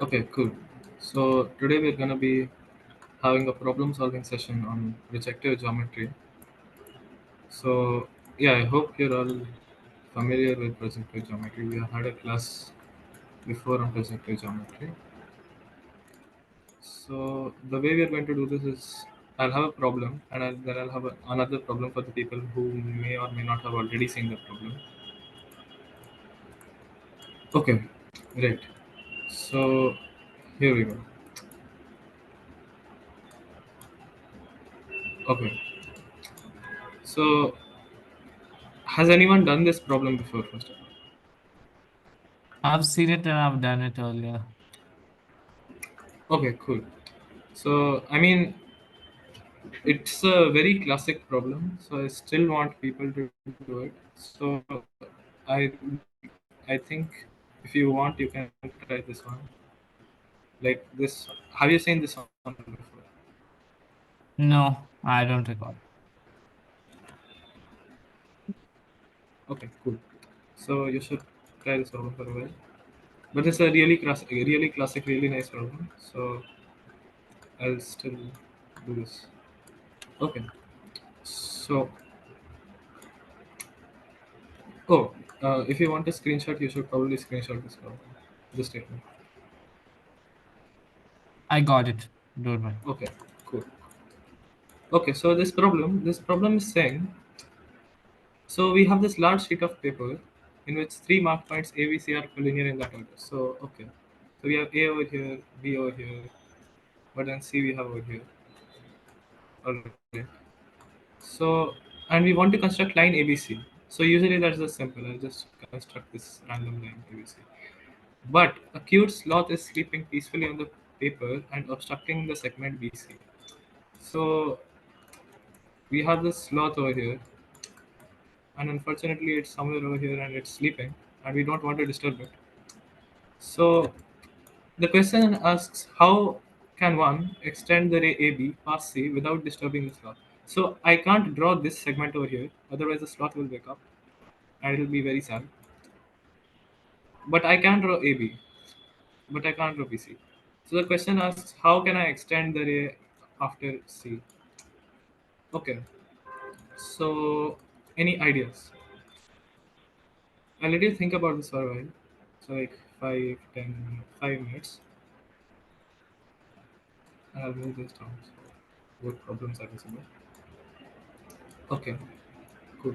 Okay, cool. So today we're gonna be having a problem-solving session on projective geometry. So yeah, I hope you're all familiar with projective geometry. We have had a class before on projective geometry. So the way we're going to do this is I'll have a problem and then I'll have another problem for the people who may or may not have already seen the problem. Okay, great. So here we go. Okay. So has anyone done this problem before, first of I've seen it and I've done it earlier. all? Okay, cool. So I mean, it's a very classic problem. So I still want people to do it. So I I think if you want, you can try this one. Like this. Have you seen this one before? No, I don't recall. Okay, cool. So you should try this problem for a while. But it's a really classic, really nice problem. So I'll still do this. Okay. So oh, if you want a screenshot, you should probably screenshot this problem, this statement. I got it. Don't worry. Okay, cool. Okay, so this problem is saying, so we have this large sheet of paper in which three mark points A, B, C are collinear in that order. So okay, so we have A over here, B over here, but then C we have over here. Alright. So and we want to construct line ABC. So usually that's just simple. I'll just construct this random line ABC. But a cute sloth is sleeping peacefully on the paper and obstructing the segment BC. So we have this sloth over here, and unfortunately, it's somewhere over here and it's sleeping, and we don't want to disturb it. So the question asks, how can one extend the ray AB past C without disturbing the sloth? So I can't draw this segment over here, otherwise the sloth will wake up and it will be very sad. But I can draw AB, but I can't draw BC. So the question asks, how can I extend the ray after C? Okay, so any ideas? I'll let you think about this for a while. So like 5 minutes, and I'll move this down. So what problems are visible? Okay, cool.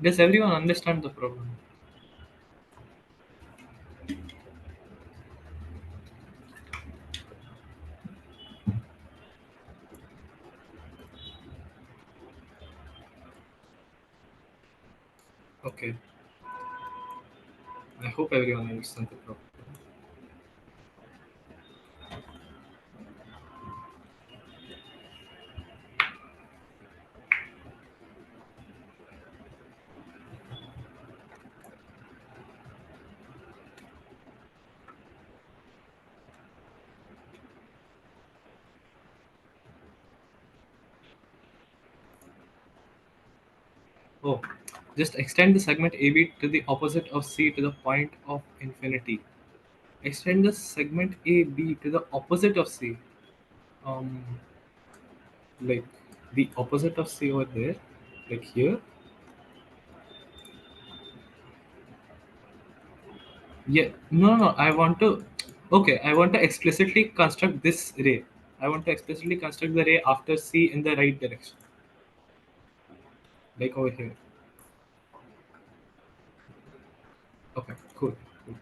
Does everyone understand the problem? Okay, I hope everyone understands the problem. Oh, just extend the segment AB to the opposite of C to the point of infinity. Extend the segment AB to the opposite of C. Um, like the opposite of C over there, like here. Yeah, no, no. I want to. Okay, I want to explicitly construct this ray. I want to explicitly construct the ray after C in the right direction, like over here. Okay, cool. Cool.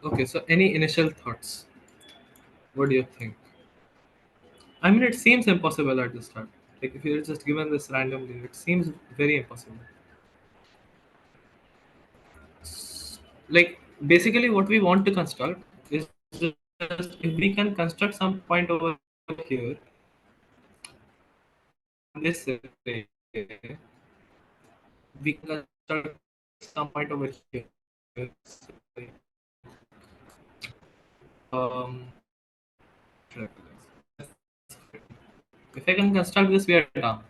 Okay, so any initial thoughts? What do you think? I mean, it seems impossible at the start. Like if you're just given this randomly, it seems very impossible. Like basically, what we want to construct is just if we can construct some point over here on this array, we can construct some point over here. Um, if I can construct this, we are done.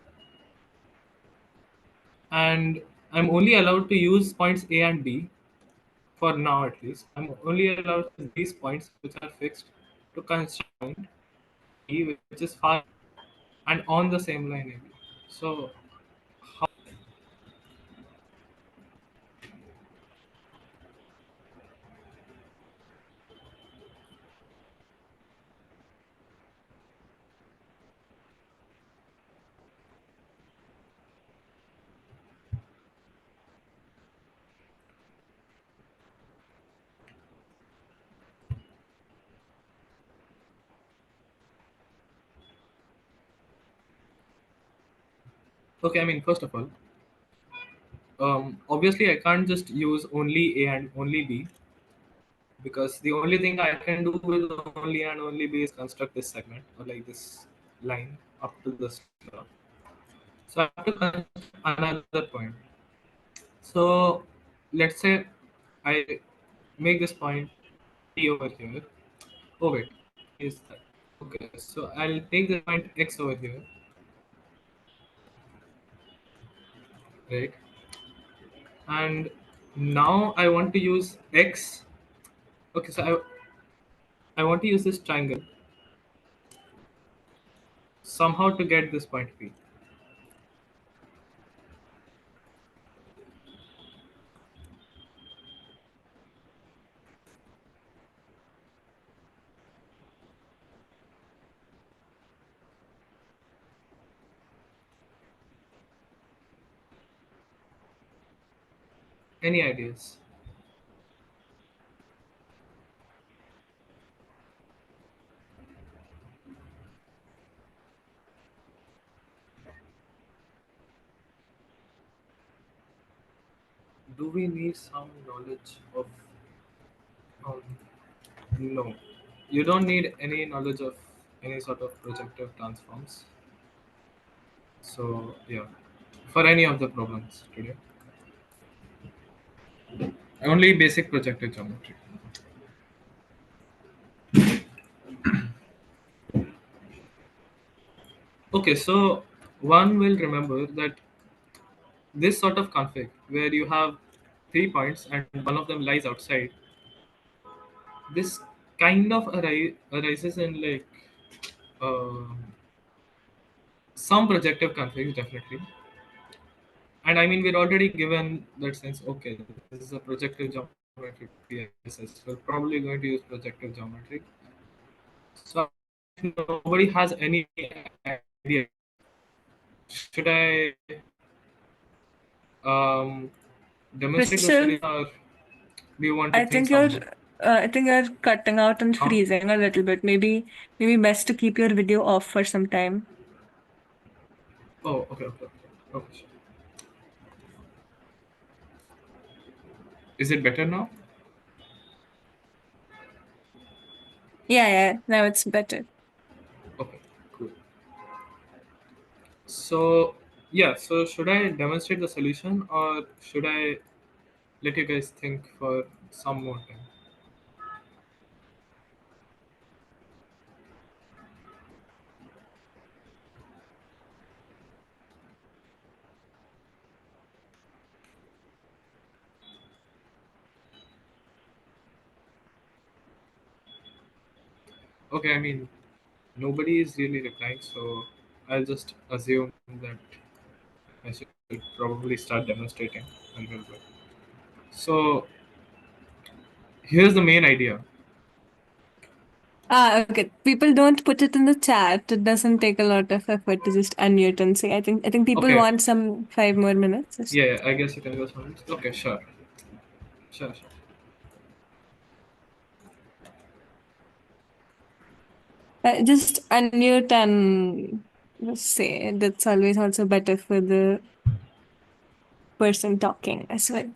And I'm only allowed to use points A and B for now at least. I'm only allowed these points which are fixed to construct point E which is far and on the same line AB. So okay, I mean first of all, obviously I can't just use only A and only B because the only thing I can do with only A and only B is construct this segment or like this line up to this. So I have to construct another point. So let's say I make this point T over here. Oh wait, is that okay? So I'll take the point X over here, right? And now I want to use X. Okay, so I want to use this triangle somehow to get this point P. Any ideas? Do we need some knowledge of? Um, no, you don't need any knowledge of any sort of projective transforms. So yeah, for any of the problems today, only basic projective geometry. Okay, so one will remember that this sort of config where you have 3 points and one of them lies outside, this kind of arises in like some projective configs definitely. And I mean, we're already given that sense, okay, this is a projective geometry PSS. We're probably going to use projective geometry. So if nobody has any idea, should I um, demonstrate the Krishiv, solution or do you want to think some more? I think you're cutting out and Huh? freezing a little bit. Maybe best to keep your video off for some time. Oh, okay, okay, okay. Okay, sure. Is it better now? Yeah, yeah, now it's better. Okay, cool. So, yeah, so should I demonstrate the solution or should I let you guys think for some more time? Okay, I mean, nobody is really replying, so I'll just assume that I should probably start demonstrating a little bit. So, here's the main idea. Ah, okay. People don't put it in the chat. It doesn't take a lot of effort to just unmute and say. I think people Okay, want some 5 more minutes. yeah, yeah, I guess you can go some. Okay, sure, sure, sure. Just unmute and just say that's always also better for the person talking as well.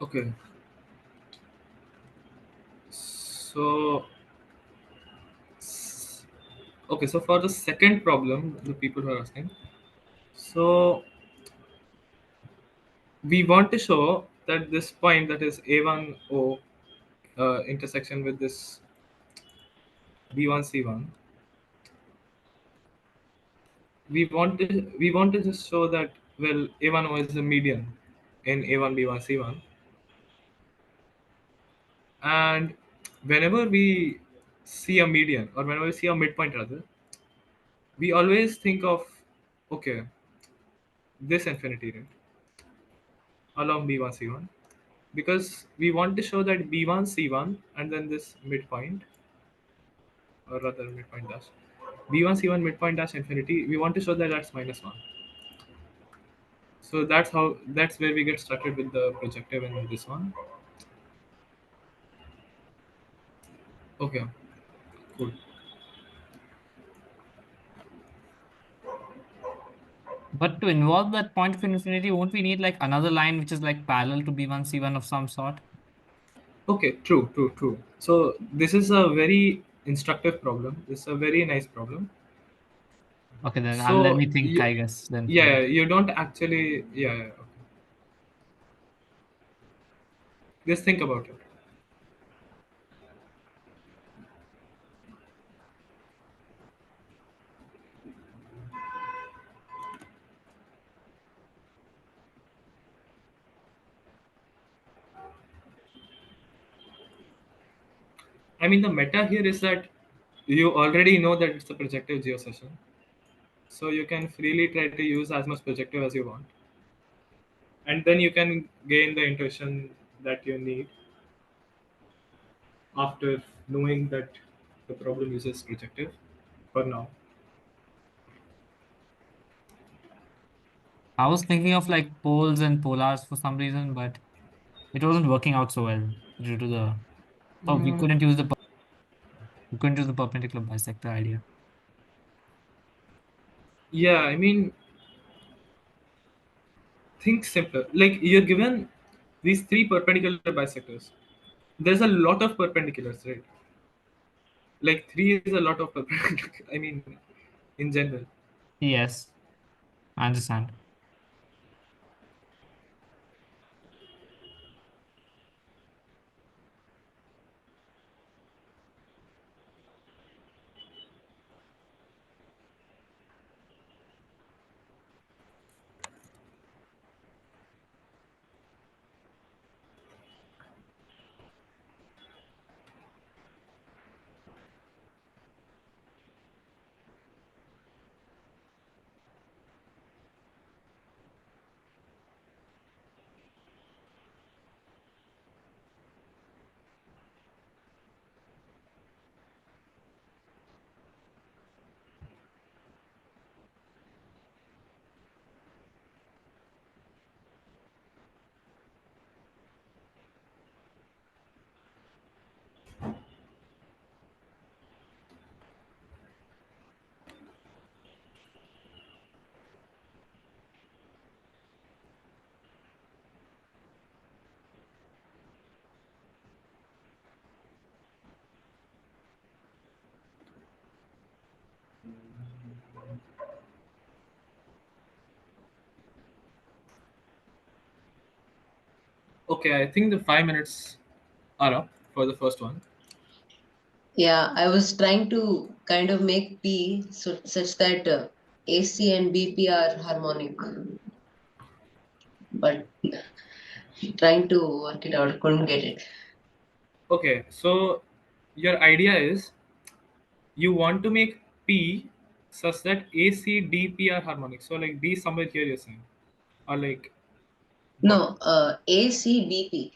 Okay. So, okay. So for the second problem, the people who are asking, so we want to show that this point, that is A1O intersection with this B1C1, we want to just show that, well, A1O is a median in A1 B1 C1, and whenever we see a median, or whenever we see a midpoint rather, we always think of, okay, this infinity ring along B1 C1, because we want to show that B1 C1 and then this midpoint, or rather midpoint dash B1 C1 midpoint dash infinity, we want to show that that's minus 1. So that's where we get started with the projective in this one. Okay, cool. But to involve that point of infinity, won't we need like another line which is like parallel to B1 C1 of some sort? Okay, true, true, true. So this is a very instructive problem. This is a very nice problem. Okay, then I'll let So me think, I guess, then for yeah, that. you don't actually, yeah. Okay. Just think about it. I mean, the meta here is that you already know that it's a projective geosession, so you can freely try to use as much projective as you want, and then you can gain the intuition that you need after knowing that the problem uses projective for now. I was thinking of like poles and polars for some reason, but it wasn't working out so well due to the oh Mm, we couldn't use the perpendicular bisector idea. yeah, I mean, think simpler. Like you're given these three perpendicular bisectors. There's a lot of perpendiculars, right? Like three is a lot of perpendicular. I mean, in general. Yes, I understand. Okay, I think the 5 minutes are up for the first one. Yeah, I was trying to kind of make P such that AC and BP are harmonic, but trying to work it out, couldn't get it. Okay, so your idea is you want to make P such that A, C, D, P are harmonic. So like D somewhere here you're saying. Or like what? No, ACBP.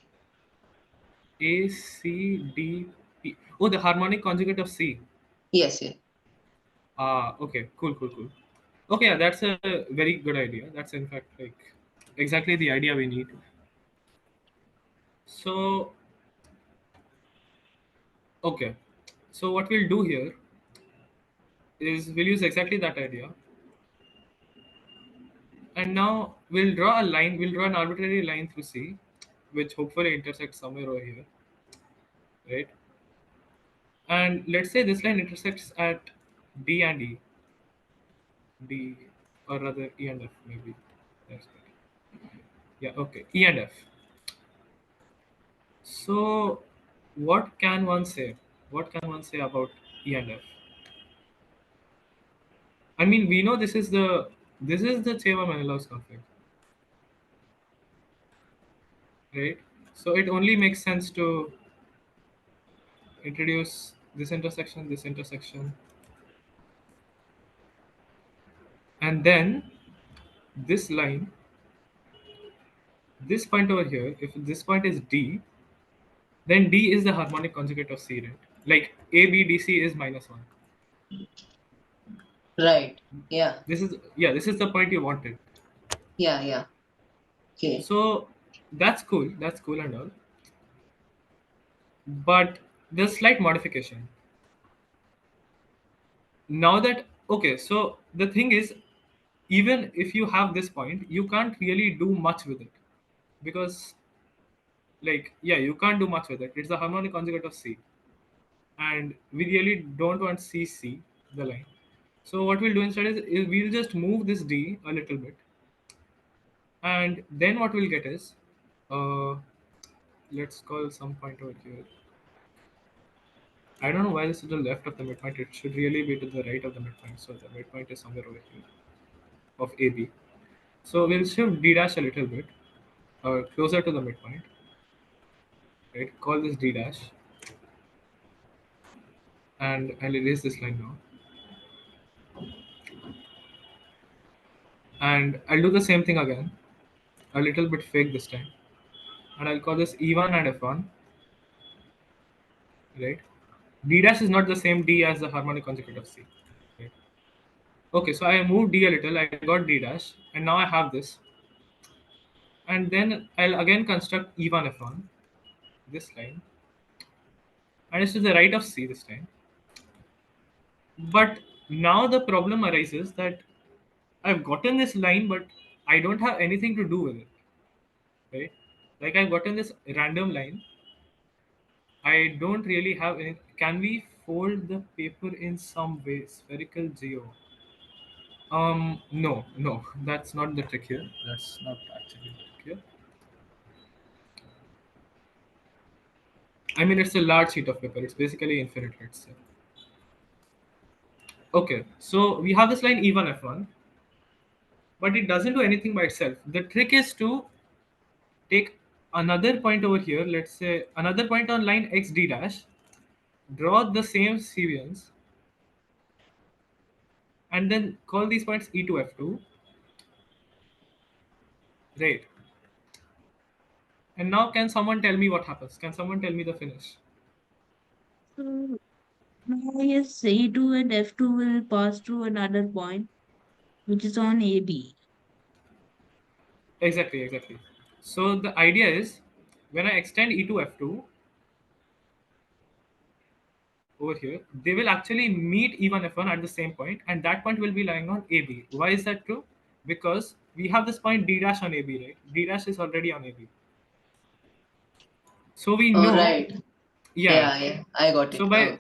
A, C, D, P. Oh, the harmonic conjugate of C. Yes, yes. Ah, okay, cool, cool, cool. Okay, yeah, that's a very good idea. That's in fact like exactly the idea we need. So, okay. So what we'll do here is we'll use exactly that idea. And now we'll draw a line, we'll draw an arbitrary line through C, which hopefully intersects somewhere over here, right? And let's say this line intersects at D and E, D, or rather E and F, maybe. That's good. Yeah, okay, E and F. So, what can one say? What can one say about E and F? I mean, we know this is the Cheva-Menelaus conflict, right? So it only makes sense to introduce this intersection, and then this line, this point over here. If this point is D, then D is the harmonic conjugate of C, right? Like ABDC is -1. Right. Yeah, This is the point you wanted. yeah, yeah. Okay. So that's cool. That's cool and all. But there's slight modification. Now that okay, so the thing is, even if you have this point, you can't really do much with it because, like, yeah, you can't do much with it. It's the harmonic conjugate of C, and we really don't want CC the line. So what we'll do instead is we'll just move this D a little bit, and then what we'll get is, uh, let's call some point over here. I don't know why this is to the left of the midpoint. It should really be to the right of the midpoint. So the midpoint is somewhere over here of AB. So we'll shift D dash a little bit closer to the midpoint. Right? Call this D dash. and I'll erase this line now. And I'll do the same thing again, a little bit fake this time. And I'll call this E1 and F1, right? D dash is not the same D as the harmonic conjugate of C, right? Okay, so I moved D a little, I got D dash, and now I have this. And then I'll again construct E1 F1, this line, and it's to the right of C this time. But now the problem arises that I've gotten this line, but I don't have anything to do with it, right? Like I've gotten this random line. I don't really have any. Can we fold the paper in some way? Spherical geo. No, no, that's not the trick here. That's not actually the trick here. I mean, it's a large sheet of paper. It's basically infinite, let's say. Okay, so we have this line E1 F1, but it doesn't do anything by itself. The trick is to take another point over here, let's say another point on line XD dash, draw the same sequence, and then call these points E2 F2, right? And now can someone tell me what happens? Can someone tell me the finish? So now yes, E2 and F2 will pass through another point, which is on AB. Exactly, exactly. So the idea is when I extend E2 F2 over here, they will actually meet E1 F1 at the same point, and that point will be lying on AB. Why is that true? Because we have this point D dash on AB, right? D dash is already on AB. So we All know, right. yeah. Yeah, yeah, I got So it. by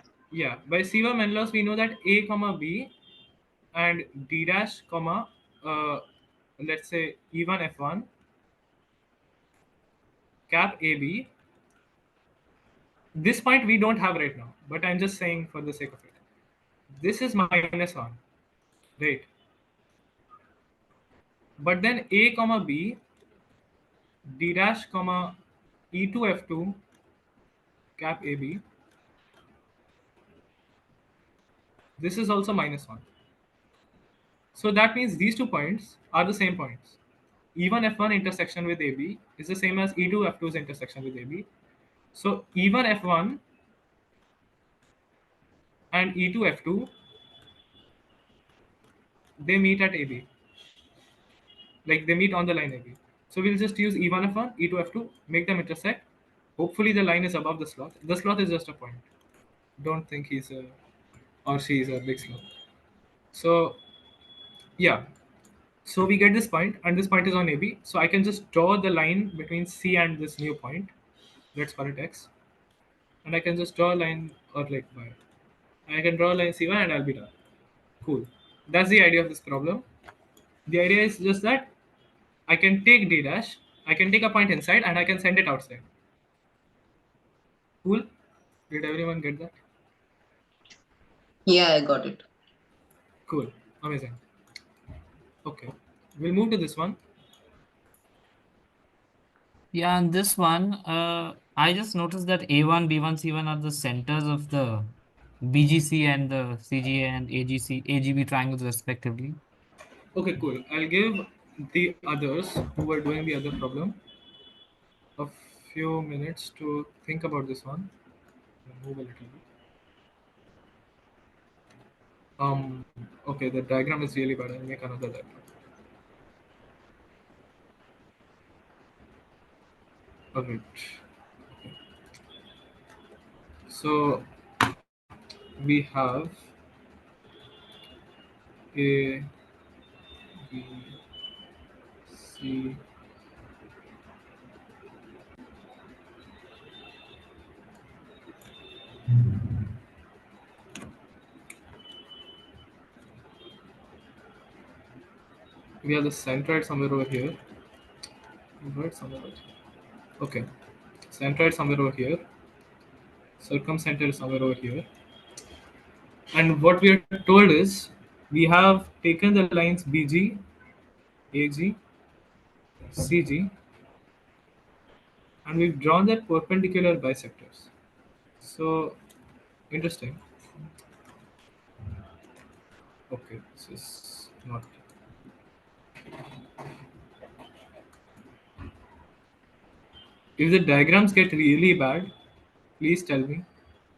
by Siva Menelaus, we know that A comma B and D dash comma let's say E1 F1 cap AB. This point we don't have right now, but I'm just saying for the sake of it. This is minus 1, right? But then A comma B, D dash comma E2 F2 cap AB. This is also minus 1. So that means these 2 points are the same points. E1 F1 intersection with AB is the same as E2 F2's intersection with AB. So E1 F1 and E2 F2, they meet at AB. Like they meet on the line AB. So we'll just use E1 F1, E2 F2, make them intersect. Hopefully the line is above the slot. The slot is just a point. Don't think he's a or she is a big slot. So yeah. So we get this point, and this point is on AB. So I can just draw the line between C and this new point. Let's call it X. And I can just draw a line or like Y. I can draw a line C1 and I'll be done. Cool. That's the idea of this problem. The idea is just that I can take D dash, I can take a point inside and I can send it outside. Cool. Did everyone get that? Yeah, I got it. Cool. Amazing. Okay. We'll move to this one. Yeah, and this one, I just noticed that A1, B1, C1 are the centers of the BGC and the CGA and AGB triangles respectively. Okay, cool. I'll give the others who were doing the other problem a few minutes to think about this one. I'll move a little bit. Okay, the diagram is really bad. I'll make another diagram. Alright. So we have A, B, C. We have the centroid somewhere over here. Right, somewhere over here. Okay. Centroid somewhere over here. Circumcenter is somewhere over here. And what we are told is we have taken the lines BG, AG, CG, and we've drawn their perpendicular bisectors. So interesting. Okay, this is not. If the diagrams get really bad, please tell me.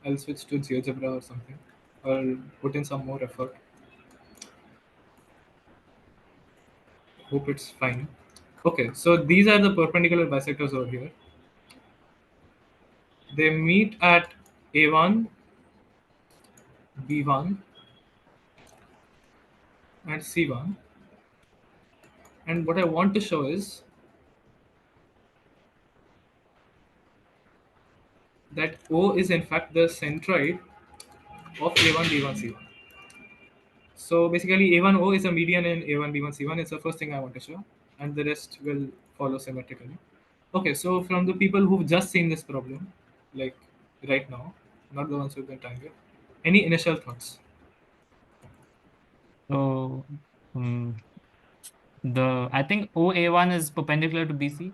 I'll switch to GeoGebra or something. Or put in some more effort. Hope it's fine. Okay, so these are the perpendicular bisectors over here. They meet at A1, B1, and C1. And what I want to show is that O is in fact the centroid of A1, B1, C1. So basically, A1O is a median in A1, B1, C1. It's the first thing I want to show, and the rest will follow symmetrically. Okay, so from the people who've just seen this problem, like right now, not the ones who've been trying it, any initial thoughts? So um, the I think OA1 is perpendicular to BC.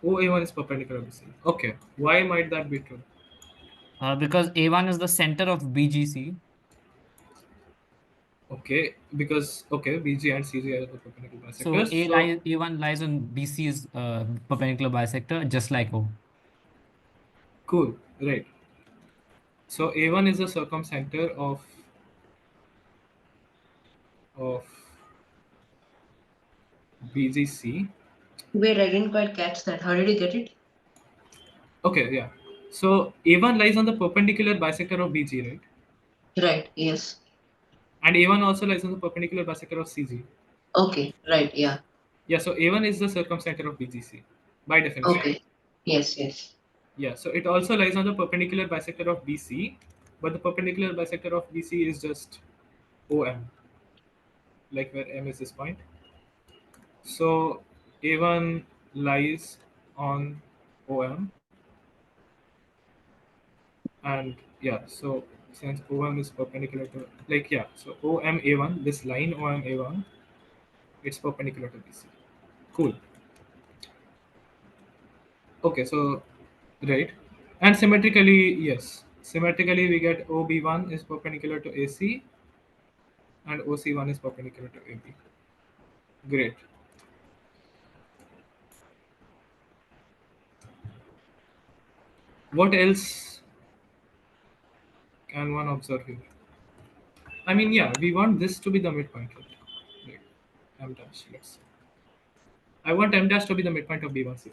OA1 is perpendicular to C. Okay, why might that be true? Because A1 is the center of BGC. Okay, because okay, BG and CG are the perpendicular So bisectors. So A1 lies on BC's perpendicular bisector, just like O. cool, right? So A1 is the circumcenter of BGC. Wait, I didn't quite catch that. How did you get it? Okay, yeah. So A1 lies on the perpendicular bisector of BG, right? Right, yes. And A1 also lies on the perpendicular bisector of CG. Okay, right, yeah. Yeah, so A1 is the circumcenter of BGC by definition. Okay. Yes, yes. Yeah, so it also lies on the perpendicular bisector of BC, but the perpendicular bisector of BC is just OM, like where M is this point. So A1 lies on OM, and yeah, so since OM is perpendicular to, like, yeah, so OM A1, this line OM A1, it's perpendicular to BC. Cool. Okay, so right, and symmetrically, yes, symmetrically we get OB1 is perpendicular to AC, and OC1 is perpendicular to AB. Great. What else can one observe here? I mean, yeah, we want this to be the midpoint, right? Right. M dash. Let's see. I want M dash to be the midpoint of B1C.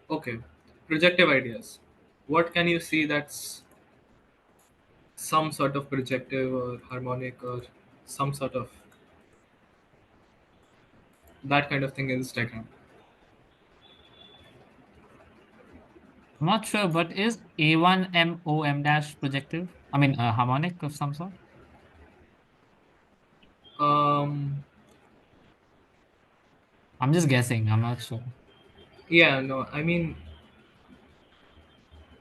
Okay. Projective ideas. What can you see that's some sort of projective or harmonic or some sort of that kind of thing in this diagram? I'm not sure, but is A1 MOM dash projective? I mean, a harmonic of some sort? Um, I'm just guessing. I'm not sure. yeah, no, I mean,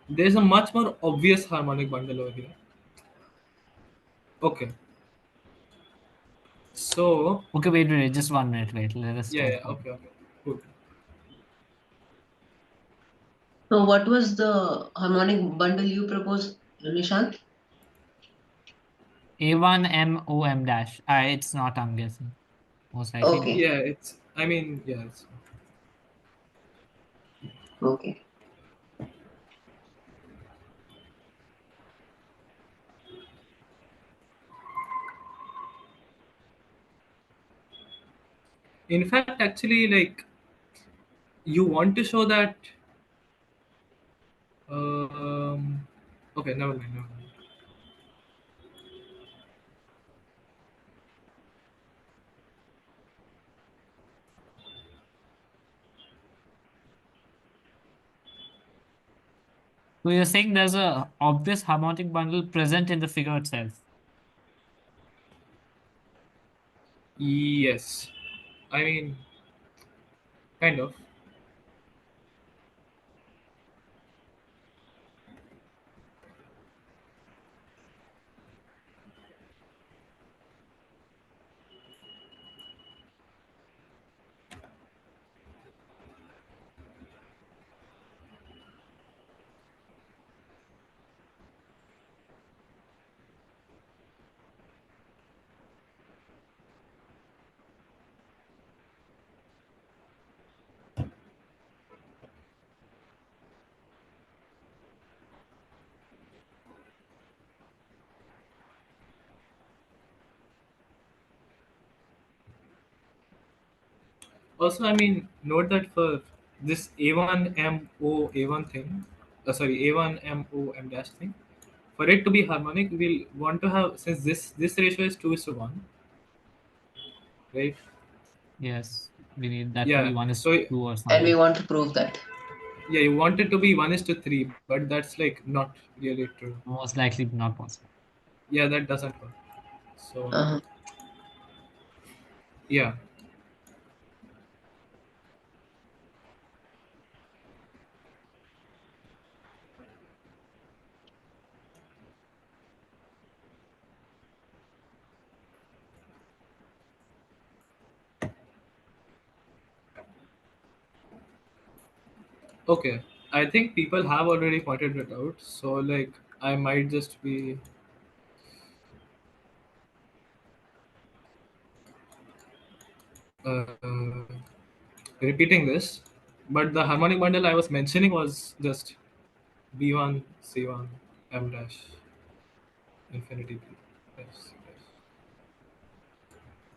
there's a much more obvious harmonic bundle over here. Okay, so Okay, wait. Just 1 minute. Wait. Let us yeah, try. yeah, okay, okay, cool. So what was the harmonic bundle you proposed, Nishant? A1 MOM dash. It's not, I'm guessing. Most likely not. Okay, Yeah, it's, I mean, yeah, it's, okay. In fact, actually, like you want to show that. Um, okay, never mind. Never mind. So you're saying there's a obvious harmonic bundle present in the figure itself. Yes, I mean, kind of. Also, I mean, note that for this A1MO A1 thing, A1MO M dash thing, for it to be harmonic, we'll want to have, since this ratio is 2:1, right? Yes, we need that to be Yeah. 1:2 or And we something. want to prove that. Yeah, you want it to be 1:3, but that's like not really true. Most likely not possible. Yeah, that doesn't work. So Uh-huh. yeah. Okay. I think people have already pointed it out. So like I might just be uh, repeating this. But the harmonic bundle I was mentioning was just B1 C1 M dash infinity B. Yes, yes.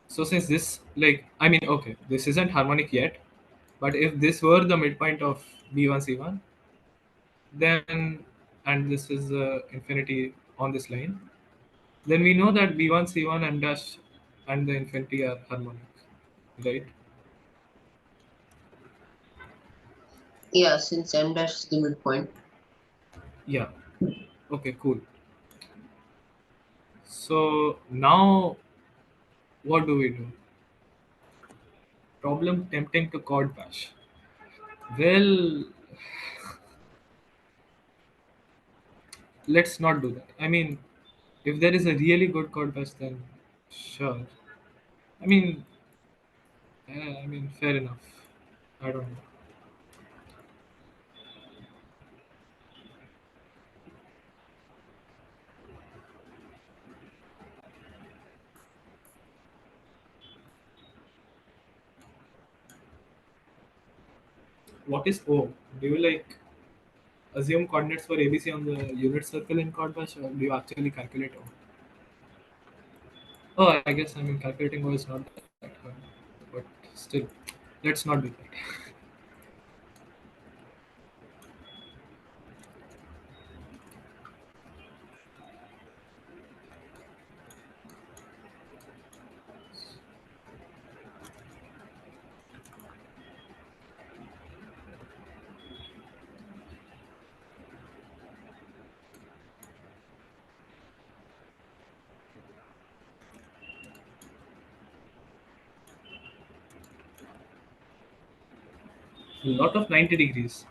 So since this like I mean okay, this isn't harmonic yet, but if this were the midpoint of B1 C1, then and this is infinity on this line, then we know that B1 C1 M dash and the infinity are harmonic, right? Yeah, since M dash is the midpoint. Yeah. Okay, cool. So now what do we do? Problem tempting to chord bash. Well, let's not do that. I mean, if there is a really good chord bash, then sure. I mean, I mean, fair enough. I don't know. What is O? Do you like assume coordinates for ABC on the unit circle in chord bash, or do you actually calculate O? Oh, I guess I mean calculating O is not that hard, but still, let's not do that. A lot of 90 degrees.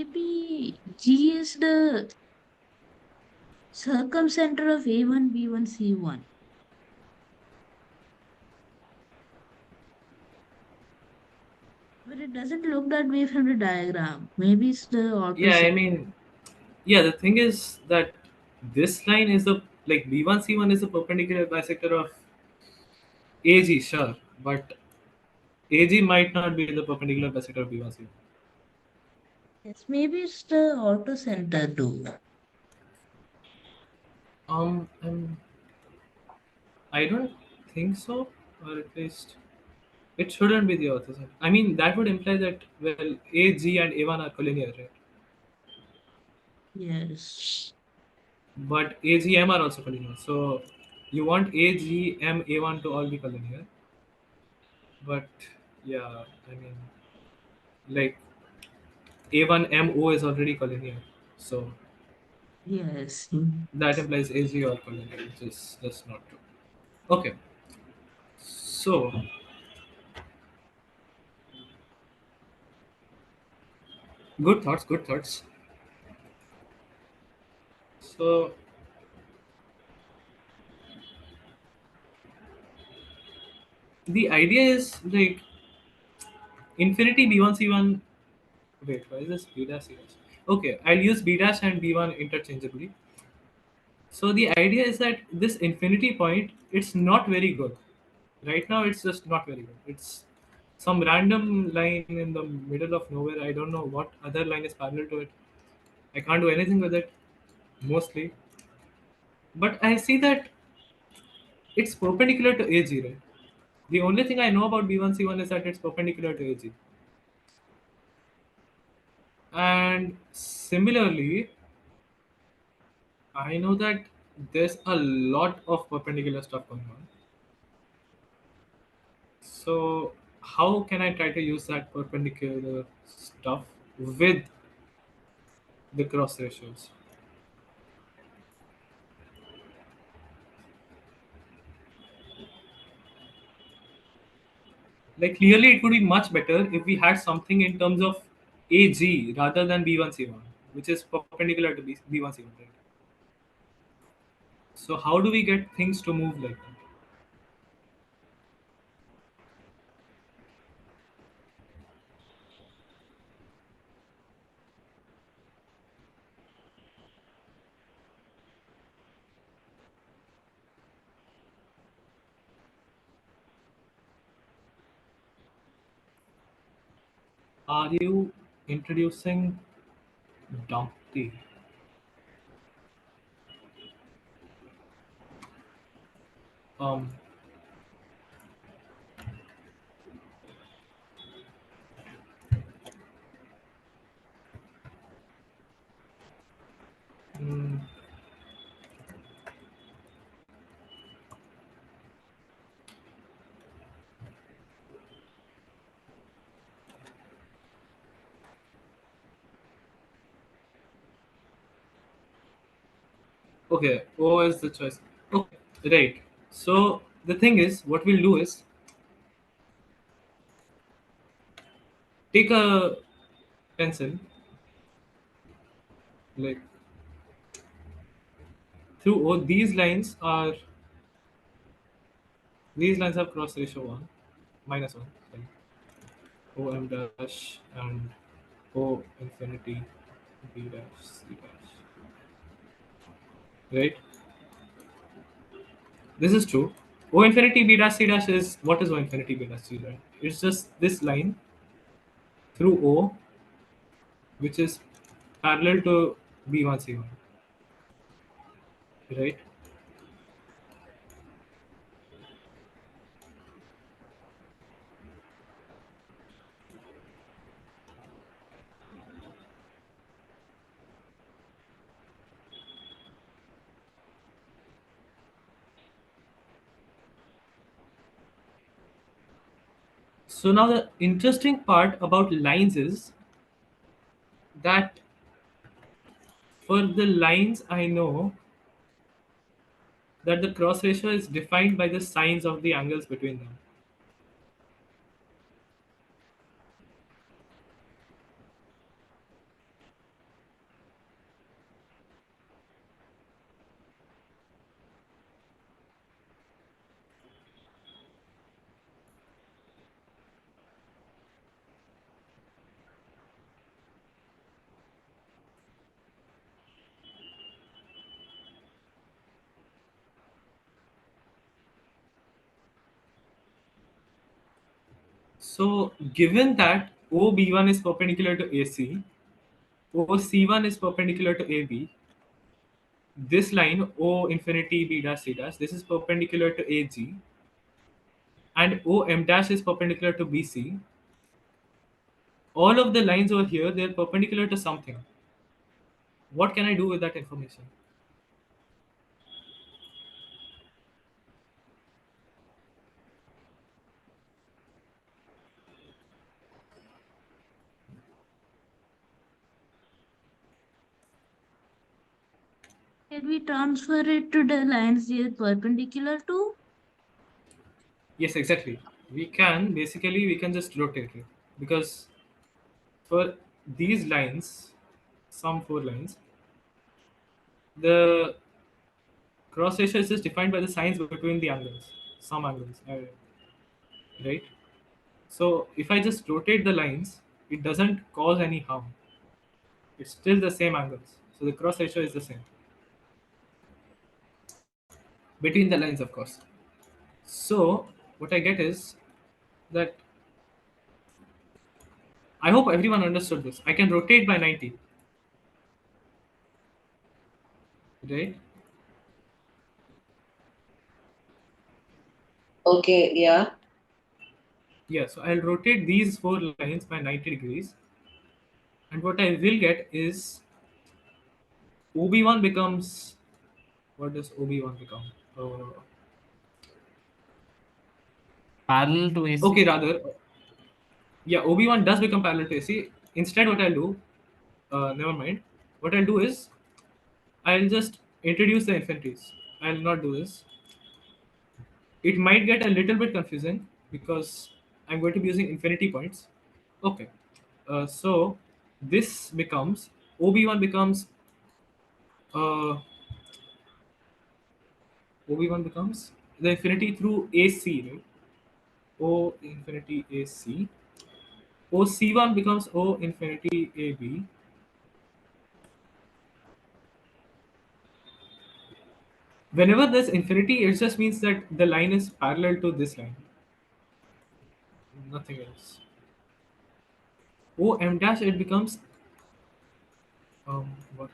maybe G is the circumcenter of A1, B1, C1. But it doesn't look that way from the diagram. Maybe it's the Yeah, I orthocenter. mean, yeah, the thing is that this line is the like B1 C1 is a perpendicular bisector of AG, sure, but AG might not be the perpendicular bisector of B1 C1. Yes, maybe it's the orthocenter too. Um, I don't think so, or at least it shouldn't be the orthosynthesis. I mean, that would imply that well, A, G, and A1 are collinear, right? Yes. But A, G, M are also collinear. So you want A, G, M, A1 to all be collinear. But yeah, I mean, like A1 M O is already collinear, so Yes. that implies A, G are collinear, which is just not true. Okay, so good thoughts, good thoughts. So the idea is like infinity B1 C1. Wait, why is this B dash C dash? Okay, I'll use B dash and B1 interchangeably. So the idea is that this infinity point, it's not very good. Right now, it's just not very good. It's some random line in the middle of nowhere. I don't know what other line is parallel to it. I can't do anything with it, mostly. But I see that it's perpendicular to AG, right? The only thing I know about B1 C1 is that it's perpendicular to AG. And similarly, I know that there's a lot of perpendicular stuff going on. So how can I try to use that perpendicular stuff with the cross ratios? Like clearly it would be much better if we had something in terms of AG rather than B1 C1, which is perpendicular to B1 C1, right? So how do we get things to move like that? Are you introducing Dumpty? Um, mm, okay, O is the choice. Okay, right. So the thing is, what we'll do is take a pencil, like through O. These lines have cross ratio one, minus one. Sorry. O m dash and O infinity B dash C dash. Right? This is true. O infinity B dash C dash is what is O infinity B dash C dash? It's just this line through O, which is parallel to B1 C1. Right? So now the interesting part about lines is that for the lines I know that the cross ratio is defined by the sines of the angles between them. So given that OB1 is perpendicular to AC, OC1 is perpendicular to AB, this line O infinity B dash C dash, this is perpendicular to AG, and OM dash is perpendicular to BC. All of the lines over here, they're perpendicular to something. What can I do with that information? Can we transfer it to the lines they are perpendicular to? Yes, exactly. We can just rotate it because for these lines, some four lines, the cross ratio is just defined by the signs between the angles, some angles, right? So if I just rotate the lines, it doesn't cause any harm. It's still the same angles. So the cross ratio is the same between the lines, of course. So what I get is that I hope everyone understood this. I can rotate by 90, right? Okay, yeah. Yeah, so I'll rotate these four lines by 90 degrees, and what I will get is OB1 becomes, what does OB1 become? Parallel to AC. Okay, rather, yeah, OB1 does become parallel to AC. Instead, what I'll do, never mind. What I'll do is I'll just introduce the infinities. I'll not do this. It might get a little bit confusing because I'm going to be using infinity points. Okay, so this becomes OB1 becomes OB1 becomes the infinity through AC, right? O infinity AC. OC1 becomes O infinity AB. Whenever there's infinity, it just means that the line is parallel to this line, nothing else. O M dash, it becomes what?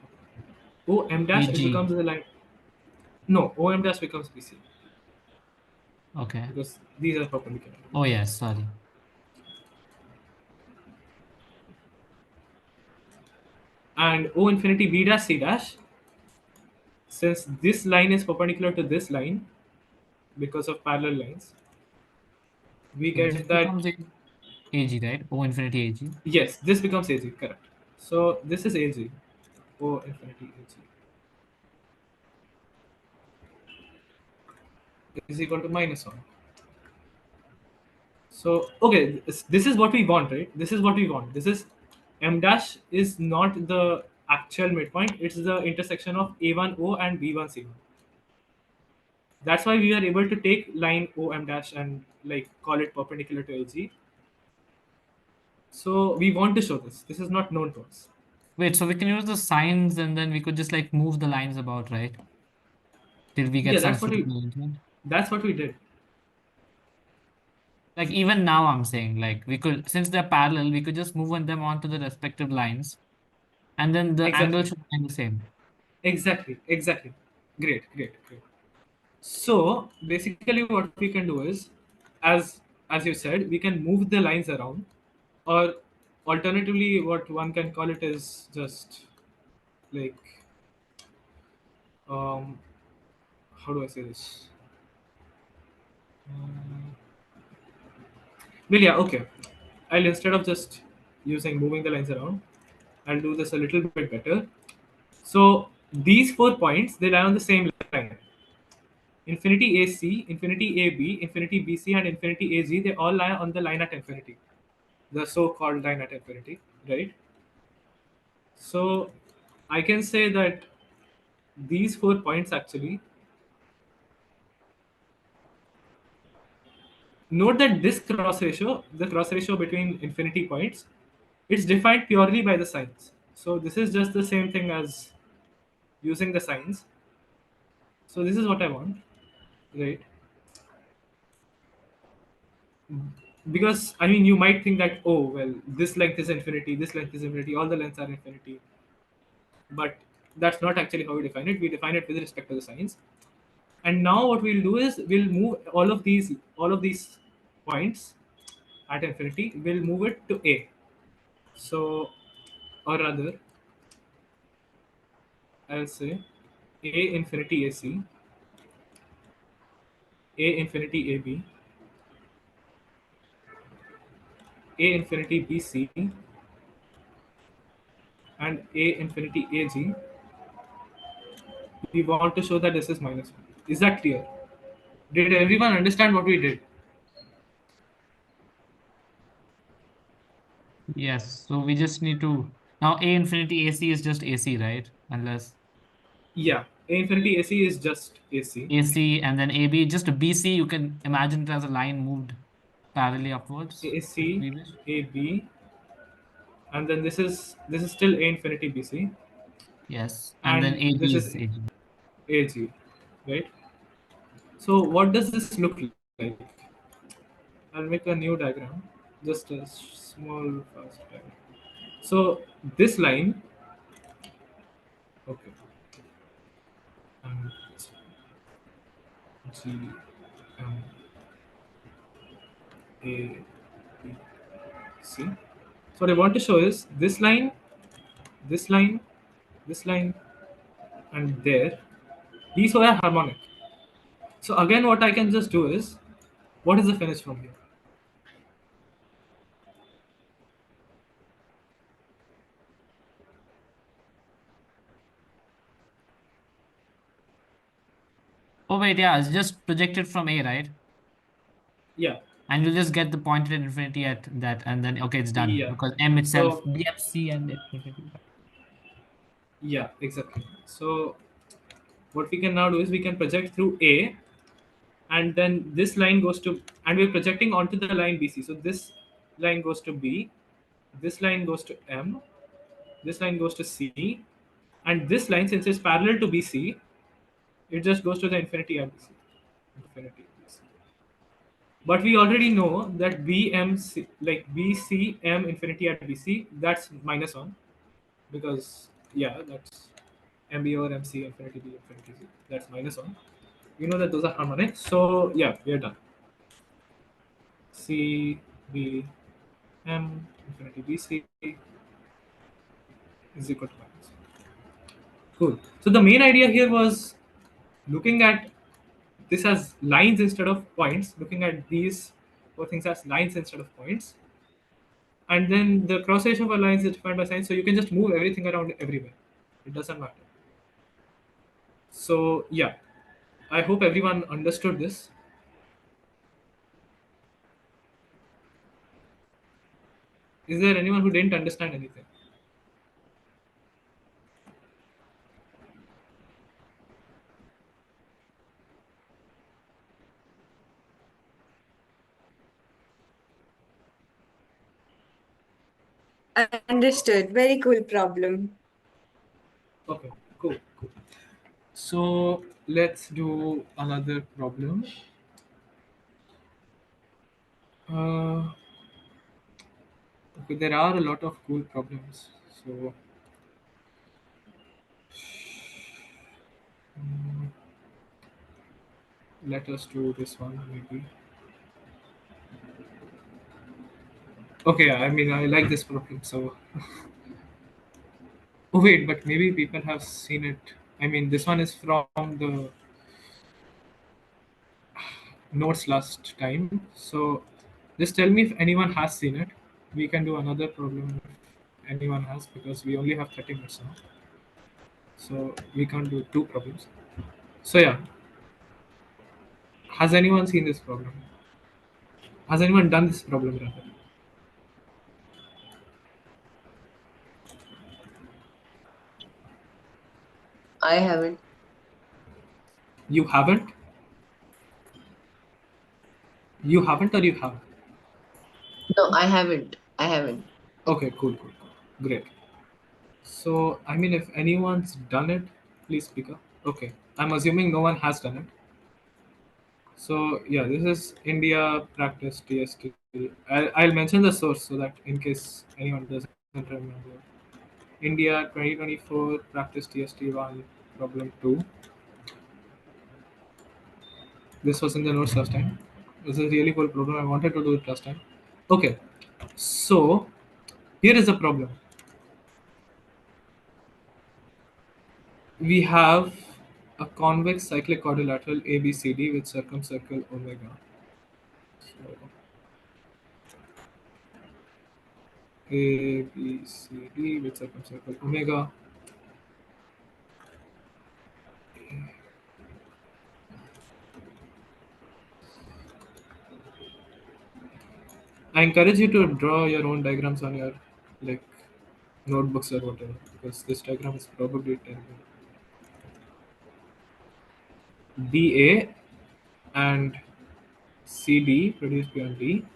O M dash, it AG. becomes the line. No, O M dash becomes BC Okay. because these are perpendicular. Oh yes, sorry. And O infinity B dash C dash, since this line is perpendicular to this line because of parallel lines, we So this get that. becomes AG, right? O infinity AG. Yes, this becomes AG, correct. So this is AG, O infinity AG is equal to -1. So okay, this is what we want, right? This is what we want. This is M dash is not the actual midpoint; it's the intersection of A1O and B1C1. That's why we are able to take line OM dash and like call it perpendicular to AG. So we want to show this. This is not known to us. Wait, so we can use the signs and then we could just like move the lines about, right? Till we Yeah, get some suitable arrangement. that's what we did. Like even now I'm saying like we could, since they're parallel, we could just move on them onto the respective lines and then the angle Exactly. should remain the same. Exactly. Great. So basically, what we can do is, as you said, we can move the lines around, or alternatively, what one can call it is just like um, how do I say this? Um, well, yeah, okay. I'll instead of just using moving the lines around, I'll do this a little bit better. So these 4 points they lie on the same line. Infinity AC, infinity AB, infinity BC, and infinity AG, they all lie on the line at infinity, the so-called line at infinity, right? So I can say that these 4 points actually, note that this cross ratio, the cross ratio between infinity points, it's defined purely by the signs. So this is just the same thing as using the signs. So this is what I want, right? because I mean you might think that, oh well, this length is infinity, this length is infinity, all the lengths are infinity, but that's not actually how we define it. We define it with respect to the signs. And now what we'll do is we'll move all of these points at infinity. We'll move it to a. So, or rather, I'll say a infinity AC, a infinity AB, a infinity BC, and a infinity AG. We want to show that this is minus 1. Is that clear? Did everyone understand what we did? Yes. So we just need to now A infinity AC is just AC, right? Unless Yeah, a infinity AC is just AC. AC and then AB, just a BC, you can imagine it as a line moved parallelly upwards if AC, we wish. AB, and then this is still a infinity BC, Yes. And then and this AG is is AG. AG, right? So what does this look like? I'll make a new diagram, just a small fast diagram. So this line, okay, and G, M, A, B, C. So what I want to show is this line, this line, this line, and there. These were harmonic. So again, what I can just do is, what is the finish from here? Oh wait, yeah, it's just projected from A, right? Yeah, And you'll just get the point at infinity at that, and then okay, it's done yeah. because M itself, So BFC and infinity. yeah, exactly. So what we can now do is we can project through A, and then this line goes to, and we're projecting onto the line BC. So this line goes to B, this line goes to M, this line goes to C, and this line, since it's parallel to BC, it just goes to the infinity at BC. Infinity at BC. But we already know that BMC, like BCM infinity at BC, that's minus 1, because yeah, that's MB over MC infinity B infinity C. That's minus 1. We know that those are harmonic. So yeah, we are done. C B M infinity BC is equal to minus 1. Cool. So the main idea here was looking at this as lines instead of points, looking at these four things as lines instead of points. And then the cross section of a lines is defined by signs, so you can just move everything around everywhere. It doesn't matter. So yeah, I hope everyone understood this. Is there anyone who didn't understand anything? Understood. Very cool problem. Okay, cool, cool. So let's do another problem. Uh, okay, there are a lot of cool problems. So mm, let us do this one maybe. Okay, I mean I like this problem. So oh wait, but maybe people have seen it. I mean this one is from the notes last time. So just tell me if anyone has seen it. We can do another problem if anyone has, because we only have 30 minutes now. So we can't do two problems. So yeah, has anyone seen this problem? Has anyone done this problem rather? I haven't. You haven't? You haven't or you have? No, I haven't. I haven't. Okay, cool, cool, cool. Great. So I mean if anyone's done it, please speak up. Okay. I'm assuming no one has done it. So yeah, this is India practice TST. I'll mention the source so that in case anyone doesn't remember. India 2024 practice TST1 problem 2. This was in the notes last time. This is a really cool problem. I wanted to do it last time. Okay, so here is the problem. We have a convex cyclic quadrilateral ABCD with circumcircle omega. So ABCD with circumcircle omega. I encourage you to draw your own diagrams on your like notebooks or whatever because this diagram is probably terrible. BA and CD produced beyond D.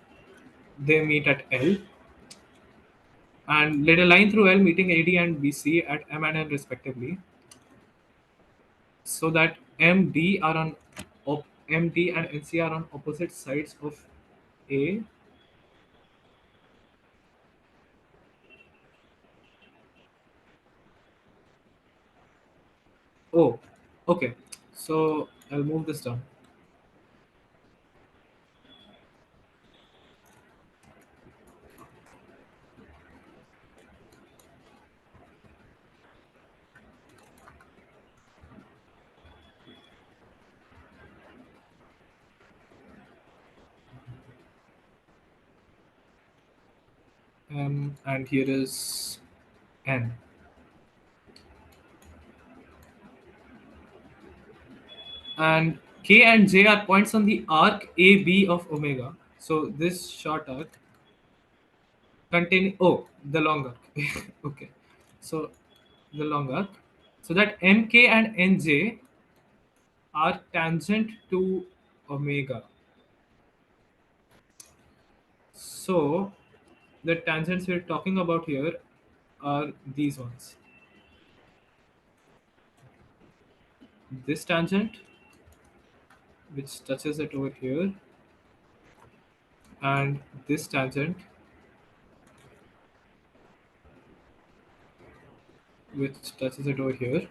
They meet at L and let a line through L meeting AD and BC at M and N respectively, so that MD and NC are on opposite sides of A. Oh, okay. So I'll move this down. And here is N. And K and J are points on the arc AB of omega. So this short arc containing the long arc. Okay, so the long arc, so that MK and NJ are tangent to omega. So the tangents we're talking about here are these ones. This tangent, which touches it over here, and this tangent, which touches it over here.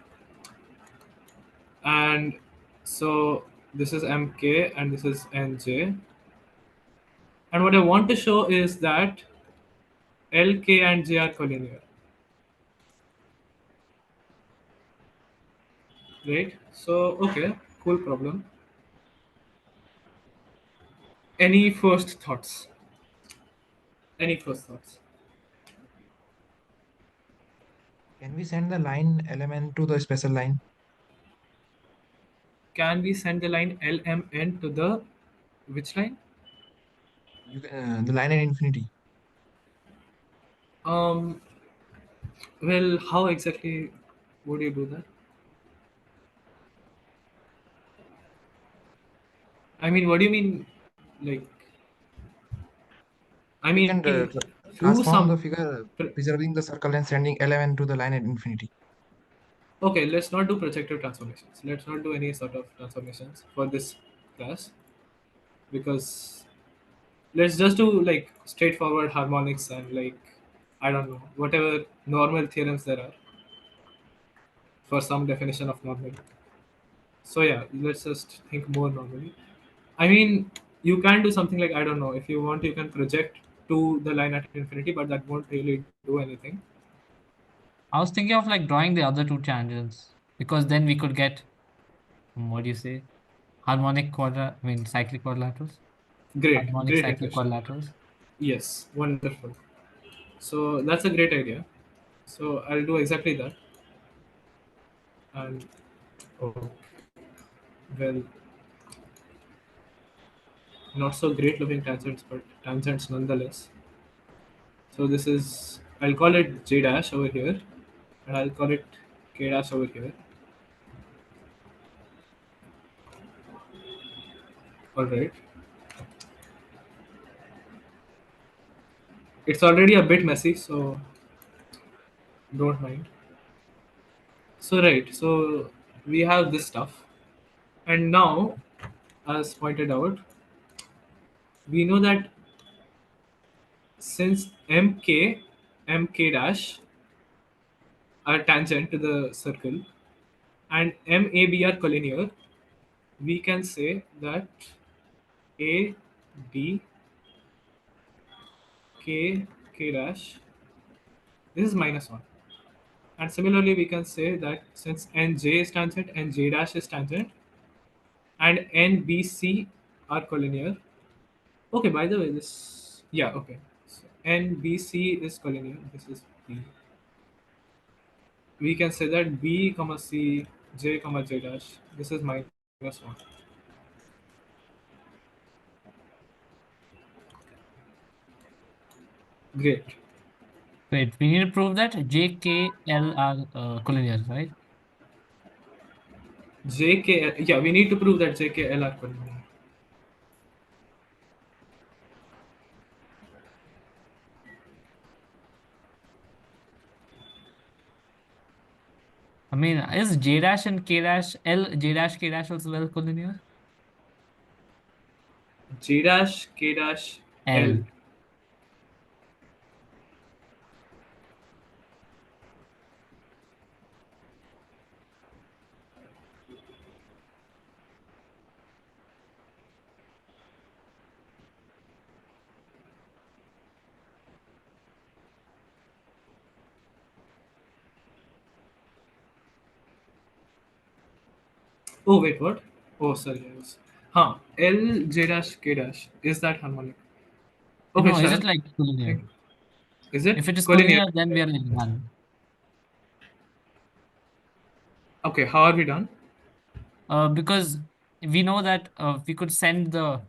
And so this is MK and this is NJ. And what I want to show is that LK and J are collinear, right? So, okay, cool problem. Any first thoughts? Any first thoughts? Can we send the line element to the special line? Can we send the line LMN to the which line? You can, the line at infinity. Um, well, how exactly would you do that? I mean, what do you mean? Like, I We mean, can through transform some. the figure, preserving the circle and sending element to the line at infinity. Okay, let's not do projective transformations. Let's not do any sort of transformations for this class because let's just do like straightforward harmonics and like I don't know whatever normal theorems there are for some definition of normal. So yeah, let's just think more normally. I mean, you can do something like I don't know if you want you can project to the line at infinity, but that won't really do anything. I was thinking of like drawing the other two tangents because then we could get what do you say? Cyclic quadrilaterals. Great, Harmonic great cyclic intuition. quadrilaterals. Yes, wonderful. So that's a great idea. So I'll do exactly that. And oh, well, not so great looking tangents, but tangents nonetheless. So this is, I'll call it J dash over here, and I'll call it K dash over here. All right. It's already a bit messy, so don't mind. So right, so we have this stuff, and now as pointed out, we know that since mk dash are tangent to the circle and mab are collinear, we can say that a d k dash, this is minus 1. And similarly, we can say that since nj is tangent and j dash is tangent and nbc are collinear. Okay, by the way, this, yeah, okay. So nbc is collinear. This is b. We can say that b comma c, j comma j dash. This is minus 1. Great. Wait, we need to prove that J, K, L are collinear, right? JK, yeah, we need to prove that JKL are collinear. I mean, is J dash and K dash, L, J dash, K dash also well collinear? J dash K dash L. L. Oh wait, what? Oh sorry, I was. Huh. L J dash K dash. Is that harmonic? Okay, No, is it sure. like collinear? Is it If it is collinear? collinear, then we are like done. Okay, how are we done? Because we know that we could send the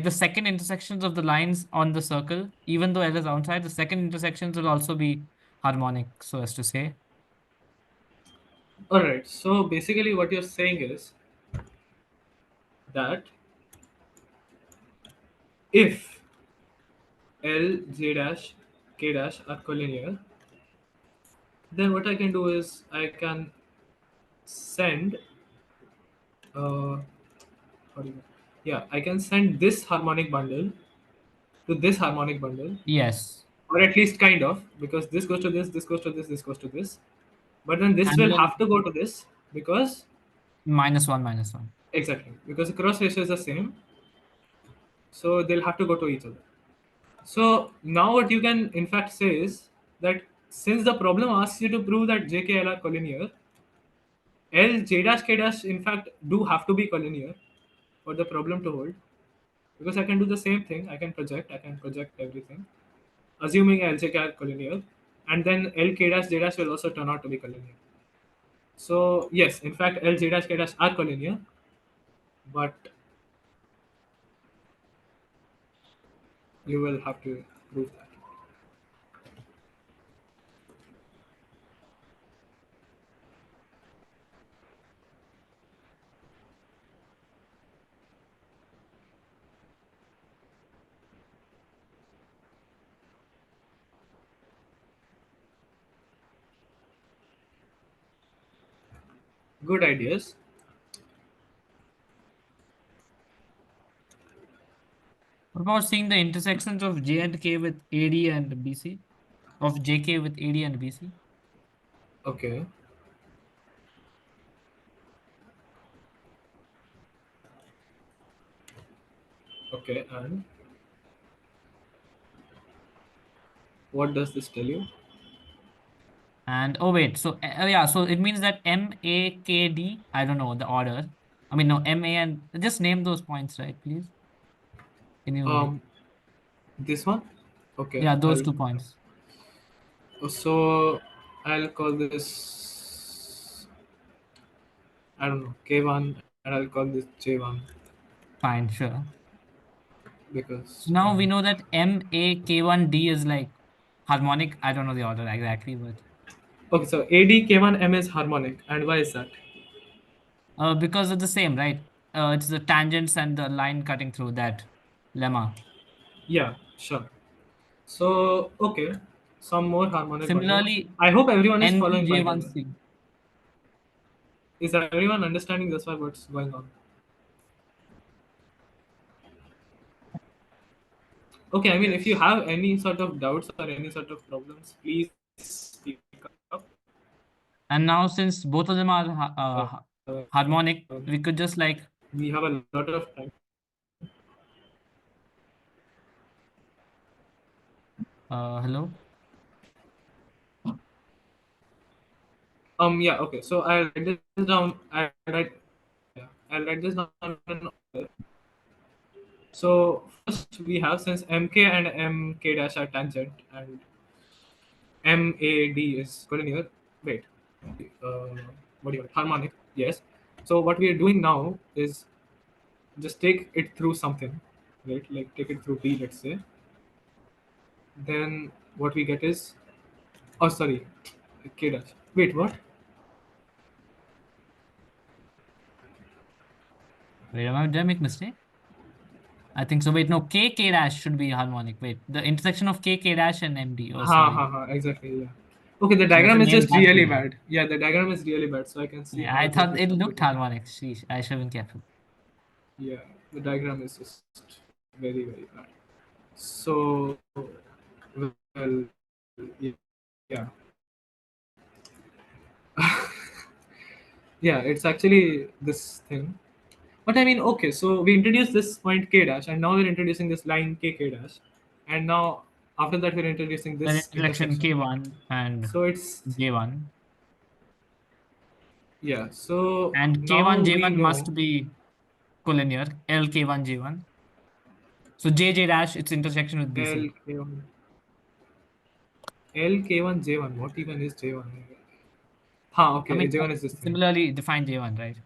second intersections of the lines on the circle, even though L is outside, the second intersections will also be harmonic, so as to say. Alright, so basically what you're saying is that if L J dash K dash are collinear, then what I can do is I can send uh how do you, yeah, I can send this harmonic bundle to this harmonic bundle, Yes. or at least kind of, because this goes to this goes to this goes to this. But then this And will then have to go to this because minus one, minus one. exactly because the cross ratio is the same, so they'll have to go to each other. So now what you can in fact say is that since the problem asks you to prove that JKL are collinear, L J dash K dash in fact do have to be collinear for the problem to hold. Because I can do the same thing, I can project everything, assuming LJK are collinear, and then LK dash J dash will also turn out to be collinear. So yes, in fact, LJ dash K dash are collinear, but you will have to prove that. Good ideas. What about seeing the intersections of J and K with AD and BC? Of JK with AD and BC? Okay. Okay. And what does this tell you? And oh wait, so yeah, so it means that MAKD, I don't know the order. I mean no MA and just name those points, right, please? Can you Um, this one. Okay. yeah, those 2 points. So I'll call this, I don't know, K1, and I'll call this J1 Fine, sure. So because now we know that MAK1D is like harmonic. I don't know the order exactly, but okay. So AD K1 M is harmonic, and why is that? because of the same, right? It's the tangents and the line cutting through that lemma. Yeah, sure. So, okay, some more harmonic bundle. Similarly, I hope everyone is following, by the way. NBJ1C. Is everyone understanding this one, what's going on? Okay, I mean, if you Yes. have any sort of doubts or any sort of problems, please speak up. And now, since both of them are harmonic, we could just like We have a lot of time. hello. Yeah, okay. So I'll write this down. I'll write this down in order. So first we have, since MK and MK dash are tangent and MAD is collinear. Wait, uh, what do you want? Harmonic. Yes. So what we are doing now is just take it through something, right? Like take it through D, let's say. Then what we get is, oh sorry, K dash. Wait, what? Wait, did I make mistake? I think so. Wait, no, K dash should be harmonic. Wait, the intersection of K dash and MD. Oh, Ha sorry. ha ha. Exactly. Yeah. Okay, the So we have to diagram is name just that really field. bad. Yeah, the diagram is really bad, so I can see Yeah, how I it would thought be it looked complicated. harmonic. Sheesh, I should have been careful. Yeah, the diagram is just very very bad. So, well, yeah, yeah, it's actually this thing. But I mean, okay, so we introduced this point K dash, and now we're introducing this line K dash, and now after that we're introducing Then this intersection intersection. K1 and So it's, J1. yeah. So And now K1 we J1 know must be collinear. LK1 J1. So JJ dash, its intersection with BC. LK1, LK1 J1. What even is J1? Ha, I okay, mean, J1 is this thing. similarly define J1, right?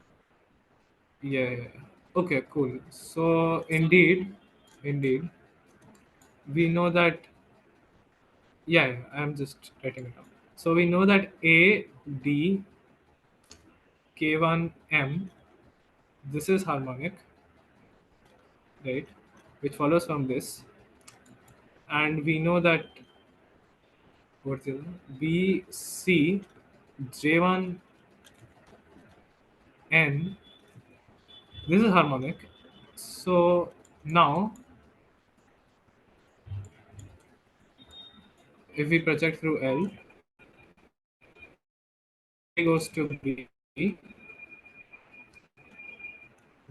Yeah, yeah, yeah. Okay, cool. So So indeed, we know that. Yeah, yeah, I'm just writing it down. So we know that A D K1 M. This is harmonic, right? Which follows from this, and we know that what's the other one? B C J1 N. This is harmonic. So now, if we project through L, A goes to B,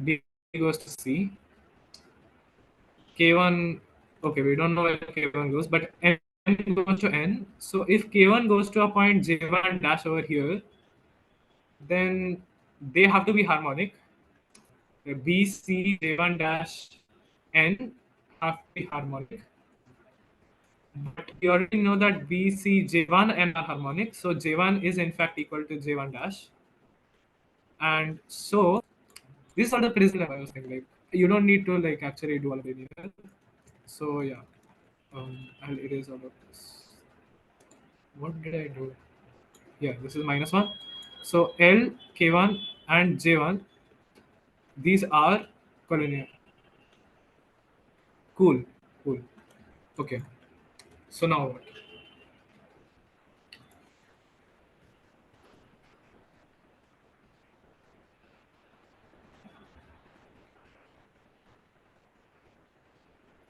B goes to C, K1, okay, we don't know where K1 goes, but N goes to N. So if K1 goes to a point J1 dash over here, then they have to be harmonic. The B, C, J1 dash N have to be harmonic. But we already know that B, C, J1 N are harmonic. So J1 is in fact equal to J1 dash. And so this is sort of pretty simple. I was thinking, like, you don't need to like actually do all of it either. So yeah, I'll erase all of this. What did I do? Yeah, this is -1. So L, K1, and J1, these are collinear. Cool, cool. Okay, so now what?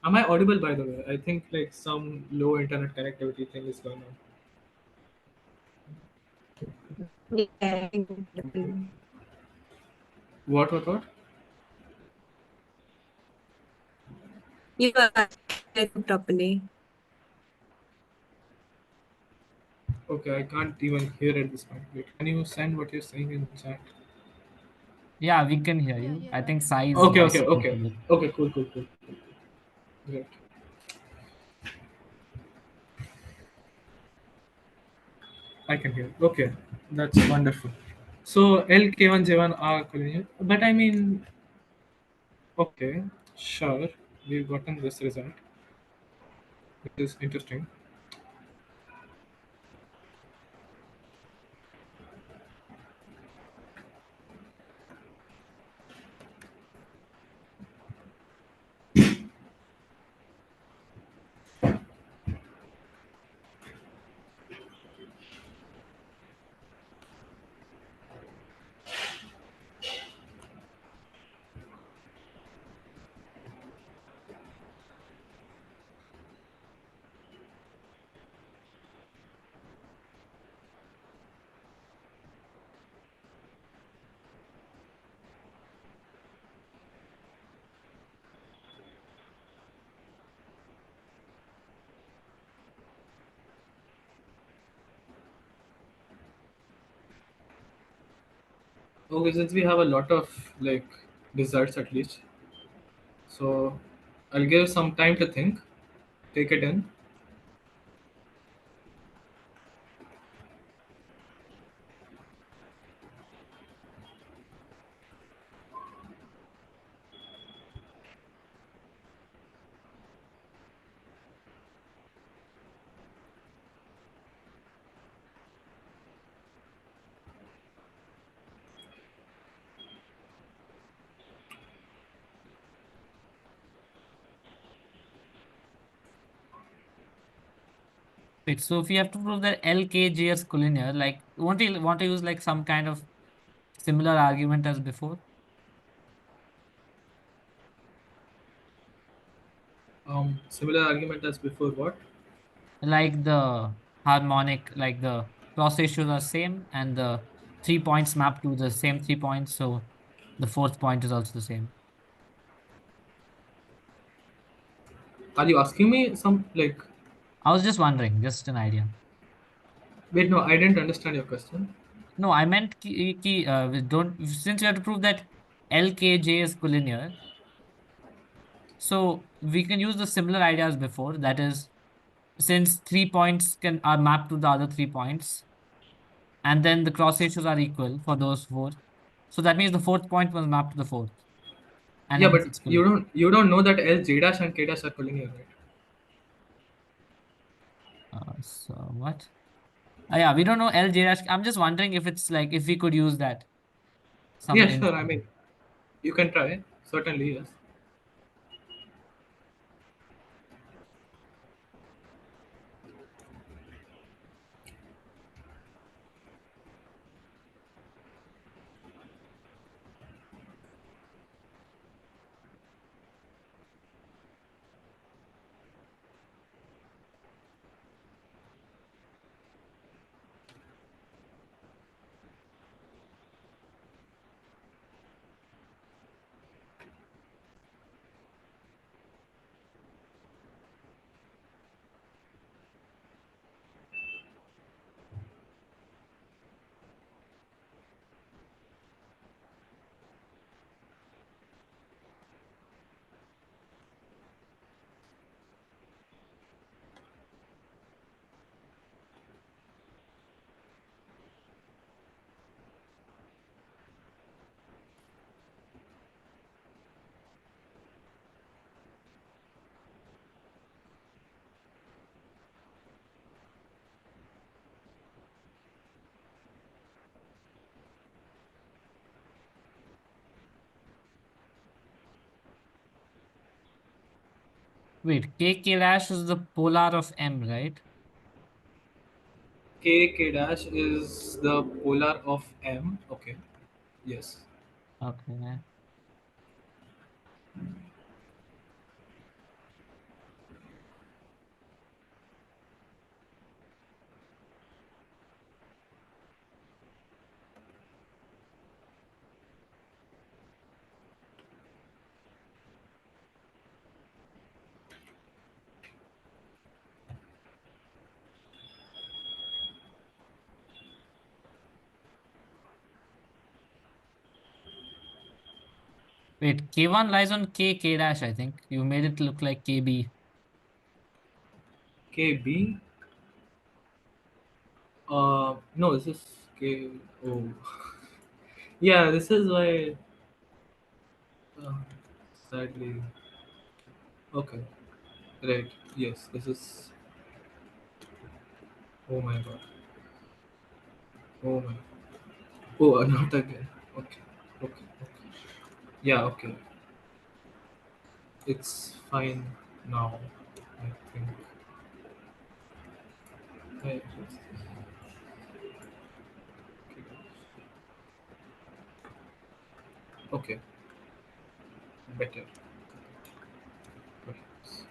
Am I audible by the way? I think like some low internet connectivity thing is going on. Yeah. What? You are properly. Okay, I can't even hear at this point. Wait, can you send what you're saying in chat? Yeah, we can hear you. I think Sai's Okay, voice okay, is a okay. bit. Okay, cool. Great. I can hear. Okay, that's wonderful. So LK1, J1 are collinear. But I mean, okay, sure, we've gotten this result, which is interesting. Okay, since we have a lot of like desserts at least, so I'll give some time to think. Take it in. Wait, so if we have to prove that LKJ is collinear, like, won't you want to use like some kind of similar argument as before? Similar argument as before. What? Like the harmonic, like the cross ratios are same and the 3 points map to the same 3 points, so the fourth point is also the same. Are you asking me some like? I was just wondering, just an idea. Wait, no, I didn't understand your question. No, I meant we don't, since we have to prove that LKJ is collinear, so we can use the similar ideas before. That is, since 3 points can are mapped to the other 3 points, and then the cross ratios are equal for those four. So that means the fourth point was mapped to the fourth, and Yeah, hence but it's you collinear. don't know that L J dash and K dash are collinear, right? So what? Yeah, we don't know LJ dash. I'm just wondering if it's like if we could use that some Yeah, in. sure. I mean, you can try. Certainly, yes. Wait, K dash is the polar of M, right? K dash is the polar of M. Okay. Yes. Okay. Wait, K1 lies on K dash, I think. You made it look like KB. KB. No, this is K. Oh, yeah. This is why. Uh, sadly. Okay. Right. Yes. This is. Oh my god. Oh my. Oh, not again. Okay. Okay. Okay. Yeah. Okay. It's fine now. I think. I, okay. Better. Perhaps.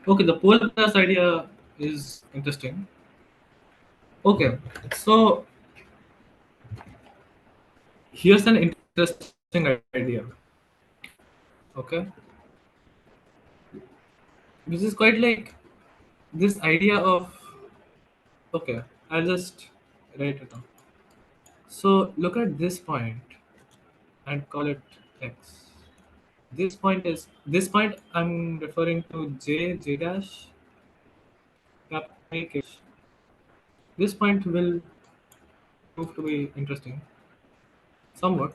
Okay, the polar plus idea is interesting. Okay, so here's an interesting idea. Okay, this is quite like this idea of. Okay, I'll just write it down. So look at this point and call it x. This point I'm referring to j dash capital K dash. This point will prove to be interesting somewhat.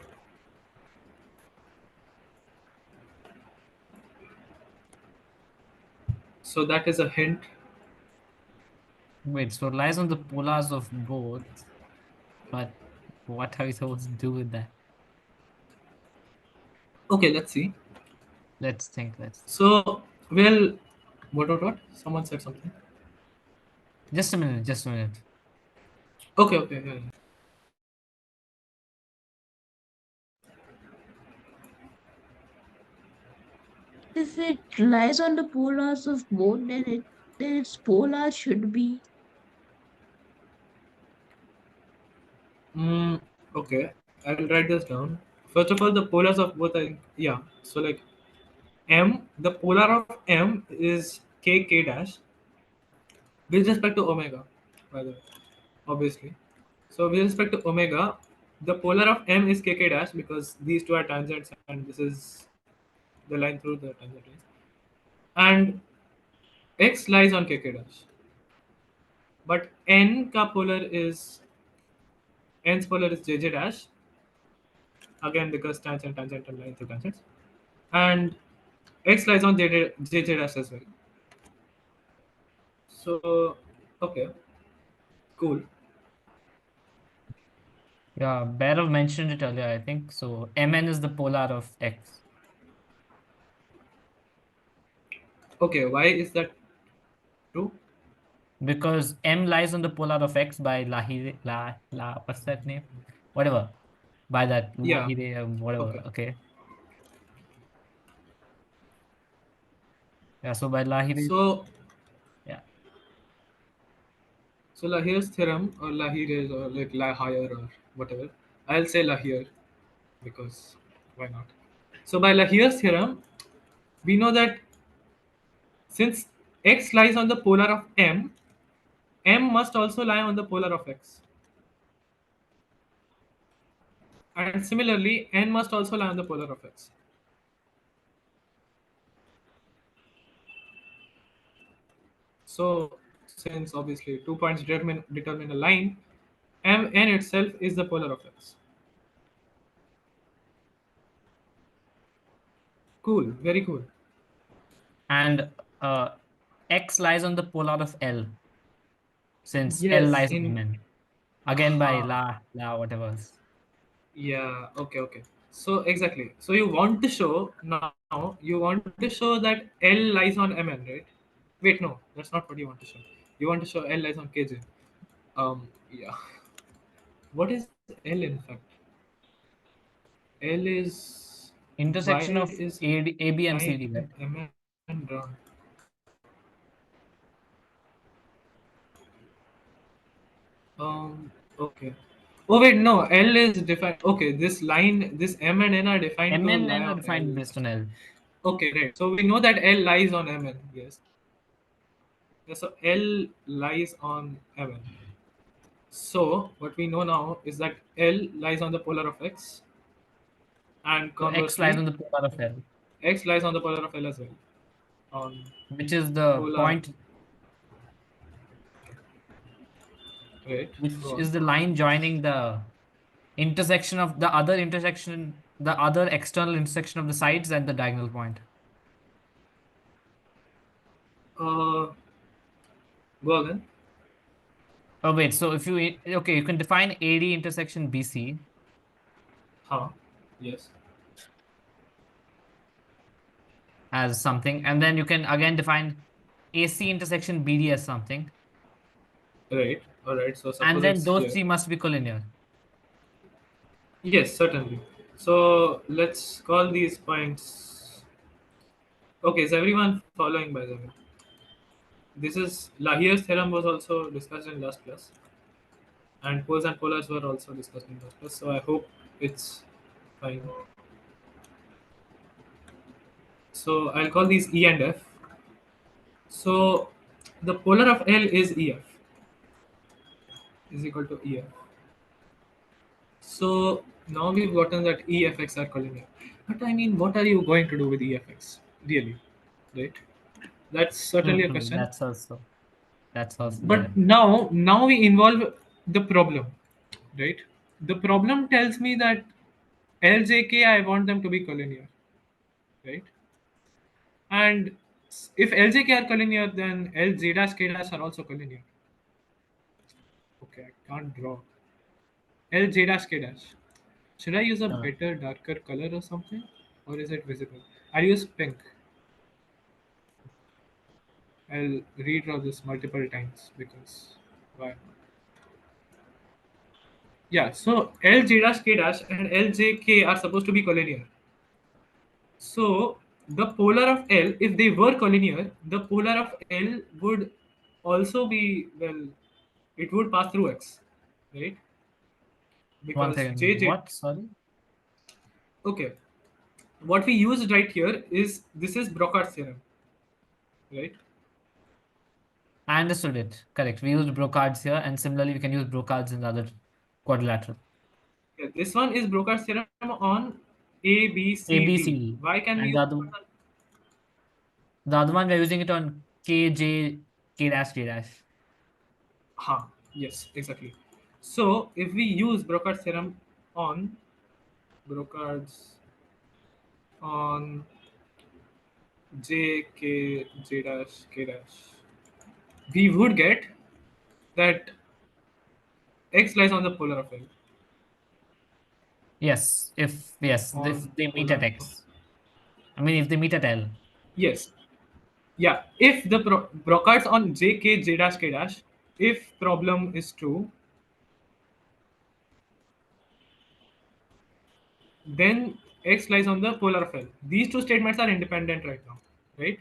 So that is a hint. Wait, so it lies on the polars of both, but what are we supposed to do with that? Okay, let's see. Let's think. Let's So well, what? Someone said something. just a minute. Just a minute. Okay, yeah. If it lies on the polars of both, then its polar should be Mm, okay, I will write this down. First of all, the polars of both, I think, yeah. So like m, the polar of m is k dash with respect to omega, by the way, obviously. So with respect to omega, the polar of m is k dash because these two are tangents and this is the line through the tangent is. And x lies on k dash. But n ka polar is n's polar is jj dash again because tangent and line through tangents. And x lies on jj dash as well. So okay, cool. Yeah, Bhairav mentioned it earlier, I think. So Mn is the polar of X Okay, why is that true? because M lies on the polar of X by Lahire, what's that name? Whatever. By that Yeah. Lahire, whatever. Okay. Okay. Yeah, so by Lahire, So yeah. Lahir's theorem or Lahire or like Lahire or whatever. I'll say Lahire because why not? So by Lahir's theorem, we know that since x lies on the polar of m, m must also lie on the polar of x. And similarly, n must also lie on the polar of x. So since obviously 2 points determine a line, m n itself is the polar of x. Cool, very cool. And uh, X lies on the polar of L since L Yes, lies on in Mn. Again by ha, whatever. yeah, okay. So exactly. So you want to show now, you want to show that L lies on Mn, right? Wait, no, that's not what you want to show. You want to show L lies on Kj. Yeah. What is L in fact? L is why Intersection of is AB and line CD, right? Mn drawn? Okay. Oh wait, no. L is defined. Okay, this line, this M and N are defined M to and lie N are on defined L. based on L. Okay, right. So we know that L lies on Mn. Yes. Yeah, so L lies on Mn. So what we know now is that L lies on the polar of X, and So X lies conversely, on the polar of L, X lies on the polar of L as well. On which is the polar, point, right? which Go on. is the line joining the intersection of the other intersection, the other external intersection of the sides and the diagonal point. Uh, Go again. Oh wait, so if you okay, you can define AD intersection BC Huh? Yes. as something, and then you can again define AC intersection BD as something, Right. All right. So and suppose then it's those here. three must be collinear. Yes, certainly. So let's call these points. Okay, is everyone following by the way? this is Lahir's theorem was also discussed in last class, and poles and polars were also discussed in last class. So I hope it's fine. So I'll call these E and F. So the polar of L is EF is equal to EF. So now we've gotten that EFX are collinear. But I mean, what are you going to do with EFX? Really? Right? That's certainly a Mhm. question. That's also But there. now we involve the problem, right? The problem tells me that LJK I want them to be collinear, right? And if LJK are collinear, then LJ dash K dash are also collinear. Okay, I can't draw. LJ dash K dash. Should I use a No, better, darker color or something? Or is it visible? I'll use pink. I'll redraw this multiple times because why? Yeah, so LJ dash K dash and LJK are supposed to be collinear. So the polar of L, if they were collinear, the polar of L would also be, well, it would pass through X, right? one Because second. JJ. What? Sorry. Okay, what we used right here is this is Brocard's theorem, right? I understood it. Correct. We used brocards here, and similarly, we can use brocards in the other quadrilateral. Yeah, this one is Brocard's theorem on A, B, A, C, B, D. C, Why can we and use it on the other one we're using it on K, J, K dash, J dash. Yes, exactly. So if we use Brocard's theorem on Brocard's on J, K, J dash, K dash, we would get that X lies on the polar of L. If On they meet polar at of X. I mean, if they meet at L. yes. Yeah. If the Brocard's on J, K, J dash, K dash, if problem is true, then X lies on the polar of L. These two statements are independent right now, right?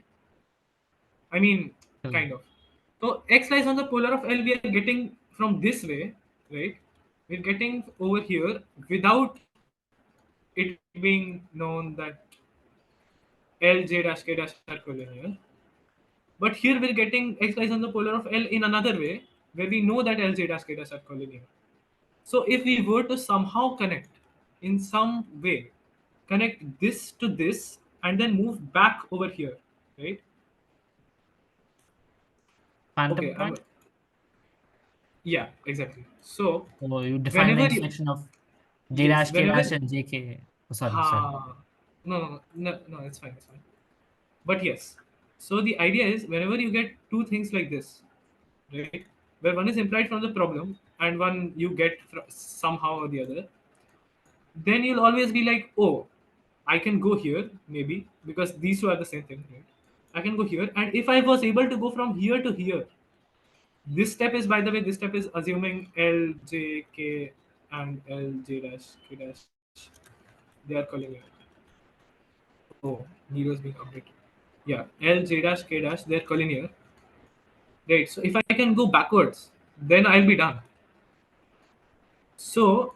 I mean, True. kind of. So X lies on the polar of L. We are getting from this way, right? We're getting over here without it being known that L, J dash, K dash are collinear. But here we're getting X lies on the polar of L in another way, where we know that L, J dash, K dash are collinear. So if we were to somehow connect in some way, connect this to this and then move back over here, right? Phantom Okay, point? yeah, exactly. So So you define the whenever you, intersection of J yes, dash, K dash, whenever, and JK. Oh, sorry. ha, no, it's fine, it's fine. But yes, so the idea is whenever you get two things like this, right, where one is implied from the problem and one you get somehow or the other, then you'll always be like, oh, I can go here maybe because these two are the same thing, right? I can go here, and if I was able to go from here to here, this step is, by the way, this step is assuming L, J, K, and L, J dash, K dash, they are collinear. Oh, Nero is being updated. Yeah, L, J dash, K dash, they're collinear. Right. So if I can go backwards, then I'll be done. So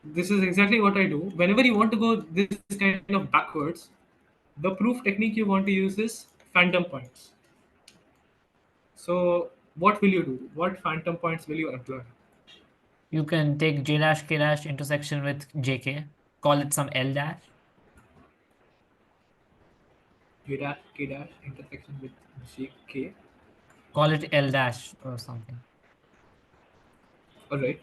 this is exactly what I do. Whenever you want to go this kind of backwards, the proof technique you want to use is phantom points. So what will you do? What phantom points will you employ? You can take J dash, K dash intersection with JK, call it some L dash, J dash, K dash intersection with J, K. call it L dash or something. All right.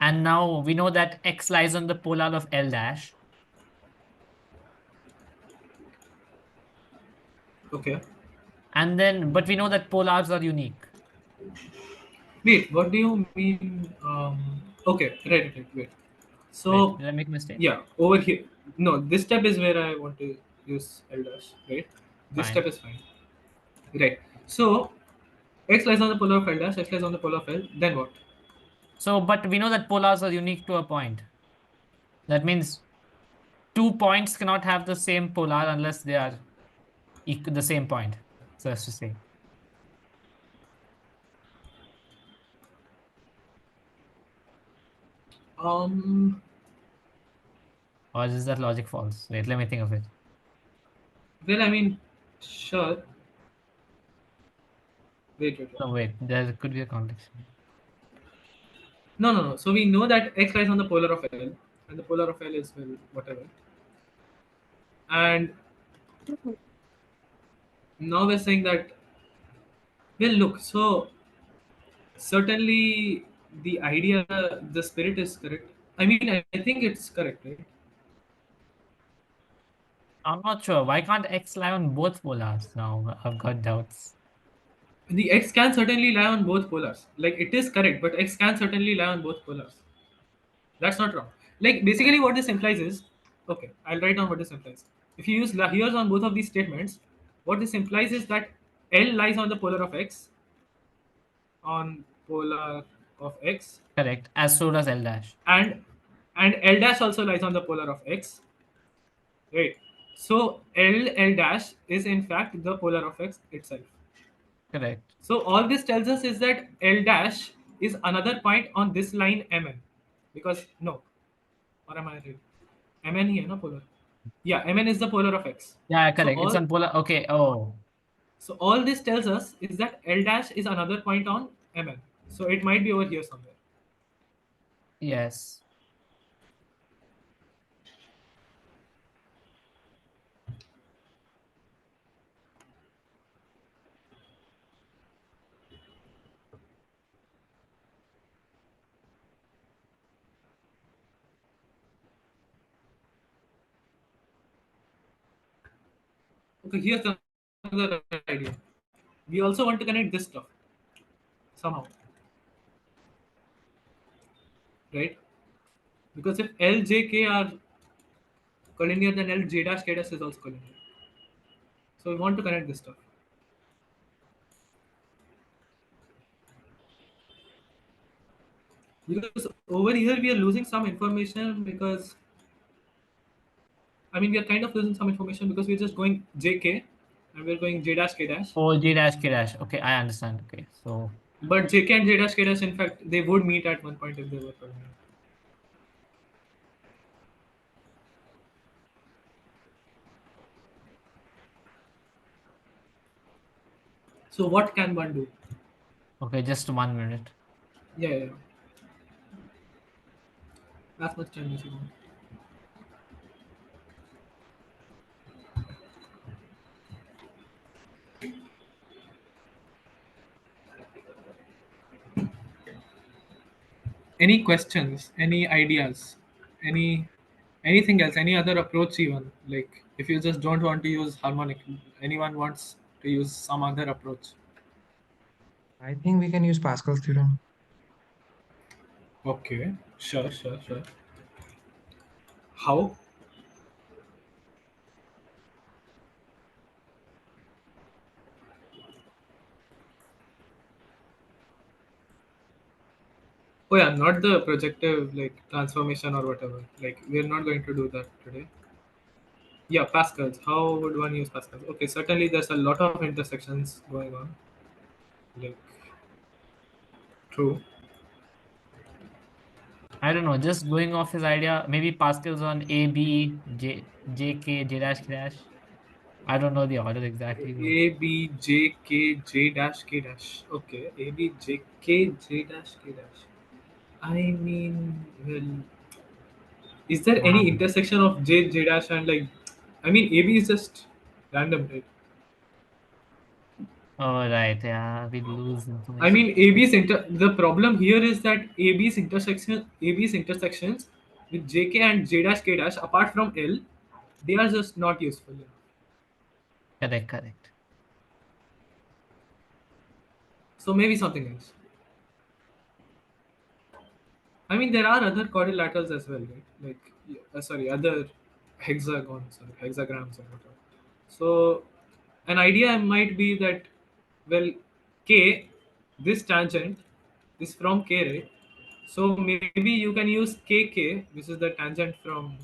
And now we know that X lies on the polar of L dash. Okay. And then, but we know that polars are unique. Wait, what do you mean? Okay, right. Wait. Wait, So did I make a mistake? yeah, over here. No, this step is where I want to use L dash, right? This Fine. step is fine. Right. So X lies on the polar of L dash, X lies on the polar of L, then what? So, but we know that polars are unique to a point. That means two points cannot have the same polar unless they are the same point, so as to say. Um. Or is that logic false? Wait, let me think of it. Well, I mean, sure. Wait. No, wait, there could be a contradiction. No, no, no. So we know that X lies on the polar of L, and the polar of L is, well, whatever. And now we're saying that, well, look. So certainly the idea, the spirit is correct. I mean, I think it's correct, right? I'm not sure. Why can't X lie on both polars now? I've got doubts. The X can certainly lie on both polars. Like, it is correct, but X can certainly lie on both polars. That's not wrong. Like, basically, what this implies is, okay, I'll write down what this implies. If you use here's on both of these statements, what this implies is that L lies on the polar of X, on polar of X, Correct. As so does L dash. and L dash also lies on the polar of X, right? So L dash is in fact the polar of X itself. Correct. So all this tells us is that L dash is another point on this line Mn, because no, or am I right? Mn here, no polar. Yeah, Mn is the polar of X. Yeah, So correct. It's on polar. Okay. Oh, all this tells us is that L dash is another point on Mn. So it might be over here somewhere. yes. Okay, here's another idea. We also want to connect this stuff somehow, right? Because if L, J, K are collinear, then L, J dash, K dash is also collinear. So we want to connect this stuff. Because over here we are losing some information because, I mean, we are kind of losing some information because we're just going J, K and we're going J dash, K dash. Oh, J dash K dash. Okay, I understand. Okay, so But J, K and J dash, K dash, in fact, they would meet at one point if they were collinear. So what can one do? okay, just 1 minute. Yeah. As much time as you want. Any questions? Any ideas? Anything else? Any other approach even? Like, if you just don't want to use harmonic, anyone wants to use some other approach? I think we can use Pascal's theorem. Okay, sure. How? Oh yeah, not the projective like transformation or whatever. Like, we're not going to do that today. Yeah, Pascal's. How would one use Pascal's? Okay, certainly there's a lot of intersections going on. Like, true. I don't know. Just going off his idea, maybe Pascal's on A, B, J, J, K, J dash, K dash. I don't know the order exactly, but A B J K J dash K dash. Okay, A B J K J dash K dash. I mean, well, is there any Wow. intersection of J dash and like? I mean, A B is just random, right? oh right, yeah, we lose I information. mean, AB's the problem here is that AB's intersections with JK and J dash K dash apart from L, they are just not useful enough. Correct. So maybe something else. I mean, there are other quadrilaterals as well, right? Like, sorry, other hexagons or hexagrams or whatever. So an idea might be that, well, K, this tangent is from K, right? So maybe you can use KK, which is the tangent from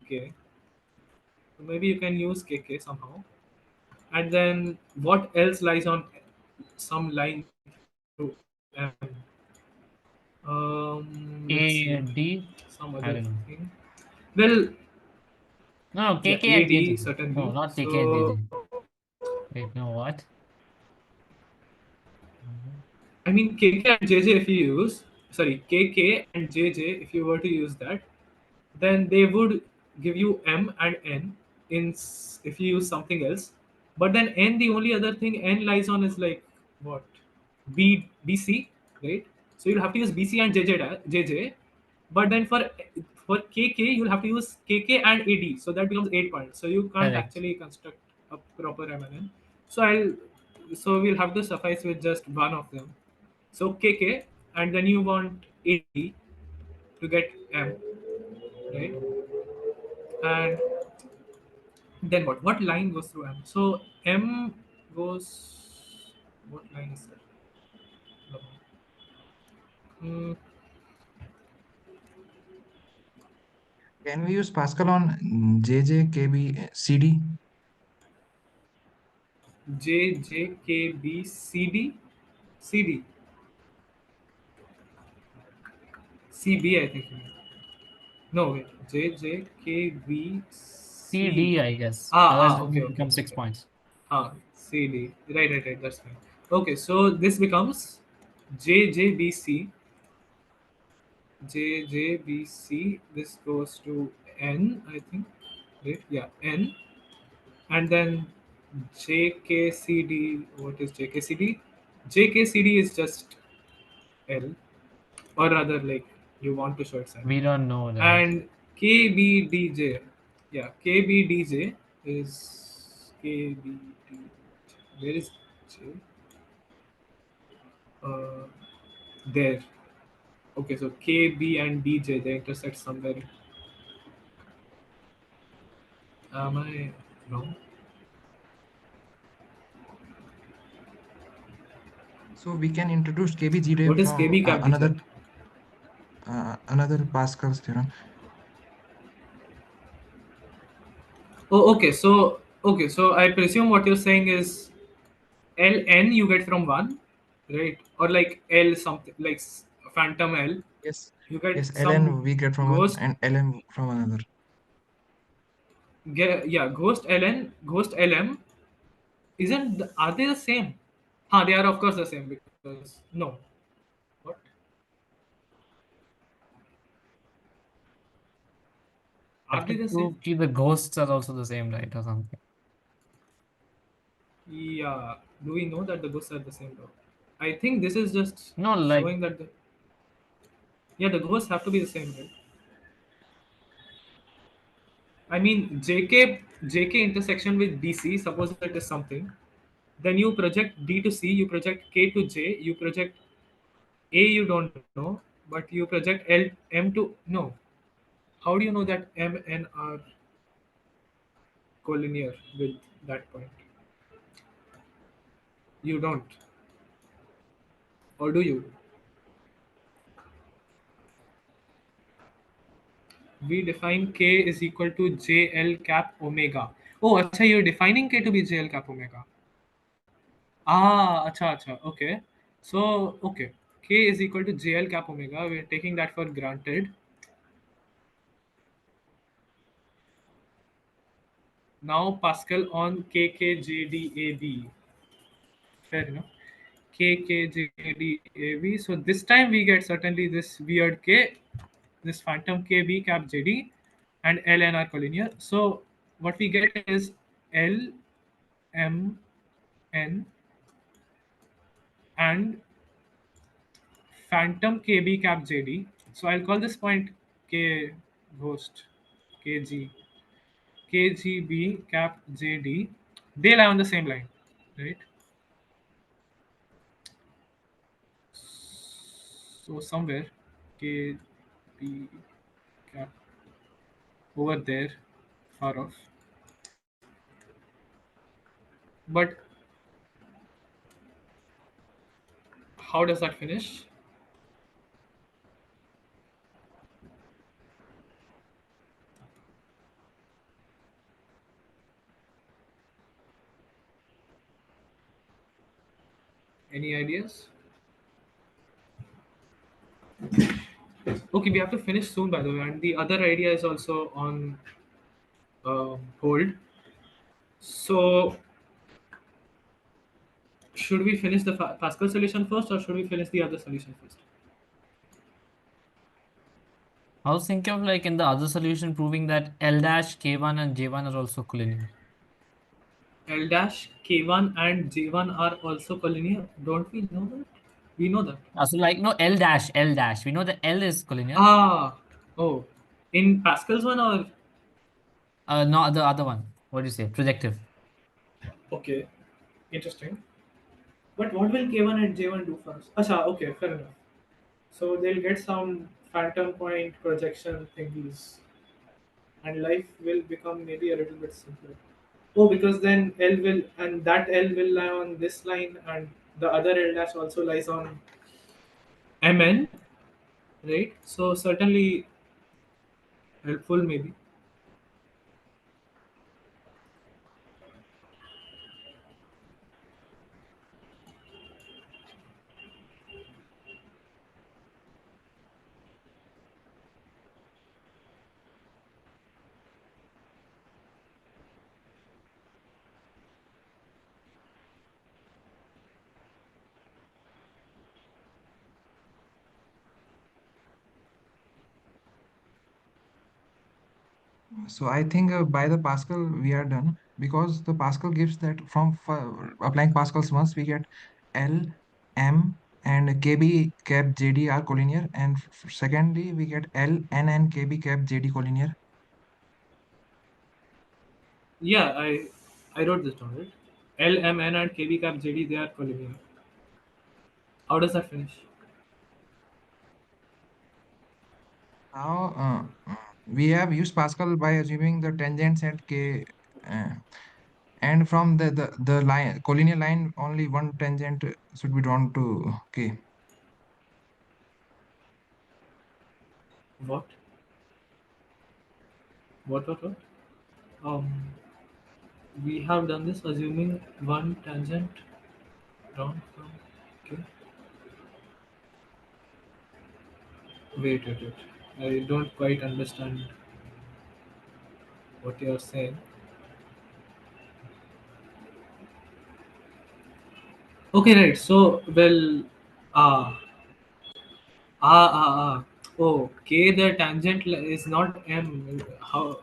K. So maybe you can use KK somehow. And then what else lies on some line through M? Let's A see. D. Some I other don't know. thing. Well, No, yeah, KK and AD JJ. No, certainly. not KK and So JJ. Wait, no, what? Mhm. I mean, KK and JJ, if you use, sorry, KK and JJ, if you were to use that, then they would give you M and N if you use something else. But then N, the only other thing N lies on is like what? BC, right? So you'll have to use BC and JJ. But then for KK, you'll have to use KK and AD. So that becomes 8 points. So you can't Correct. actually construct a proper MNN. So we'll have to suffice with just one of them. So KK, and then you want AD to get M, right? And then what? What line goes through M? So M goes. What line is that? Hmm, Can we use Pascal on JJ, CD? J J K B C D C D C B. I think. No, wait. J J K B C. CD, I guess. Ah, Otherwise, ah. it Okay, will okay, become six okay. points. Ah, C D. Right, right, right. That's fine. Okay, so this becomes J J B C. J J B C. This goes to N, I think. Right? Yeah, N. And then JKCD. What is JKCD? JKCD is just L, or rather, like you want to show it L. We don't know that. And KBDJ. Yeah, KBDJ is KBD. Where is J? Uh, there. Okay, so KB and DJ they intersect somewhere. Am I wrong? So we can introduce KBGD What is from KB cap DJ? another Pascal's theorem. Oh, okay. So I presume what you're saying is LN you get from one, right? Or like L something like phantom L. Yes, You get yes, some LN we get from one ghost. and LM from another. Yeah, ghost LN, ghost LM. Are they the same? They are of course the same because no. What? Are they the same? Technically, the ghosts are also the same, right? Or something. Yeah. Do we know that the ghosts are the same though? I think this is just No, like, showing that yeah, the ghosts have to be the same, right? I mean, JK intersection with BC, suppose it is something. Then you project D to C, you project K to J, you project A, you don't know, but you project L M to no. How do you know that M and are collinear with that point? You don't, or do you? We define K is equal to JL cap omega. Oh, acha, you're defining K to be JL cap omega. Acha, okay. So, okay. K is equal to JL cap omega. We're taking that for granted. Now Pascal on KKJDAB. Fair enough. KKJDAB. So this time we get certainly this weird K, this phantom KB cap JD, and LNR collinear. So what we get is LMN and phantom KB cap JD. So I'll call this point K ghost KG KGB cap JD. They lie on the same line, right? So somewhere KB cap over there, far off. But how does that finish? Any ideas? Okay, we have to finish soon, by the way, and the other idea is also on hold. So, should we finish the Pascal solution first, or should we finish the other solution first? I was thinking of like in the other solution proving that L dash, K1 and J1 are also collinear. L dash, K1 and J1 are also collinear. Don't we know that? We know that. So like no L dash, L dash. We know that L is collinear. Ah, oh. In Pascal's one, or No, the other one. What do you say? Projective. okay, interesting. But what will K1 and J1 do for us? Acha, okay, fair enough. So they'll get some phantom point projection thingies, and life will become maybe a little bit simpler. Oh, because then L will, and that L will lie on this line, and the other L dash also lies on MN, right? So certainly helpful, maybe. So I think by the Pascal we are done because the Pascal gives that from applying Pascal's once we get L, M, and KB cap JD are collinear, and secondly we get L, N, and KB cap JD collinear. Yeah, I wrote this down, right? L, M, N, and KB cap JD, they are collinear. How does that finish? Now we have used Pascal by assuming the tangents at K, uh, and from the line collinear line only one tangent should be drawn to K. What? What? Um, we have done this assuming one tangent down from. Okay. Wait. I don't quite understand what you're saying. Okay, right. So, well, ah, ah. Oh, K, the tangent is not M. How?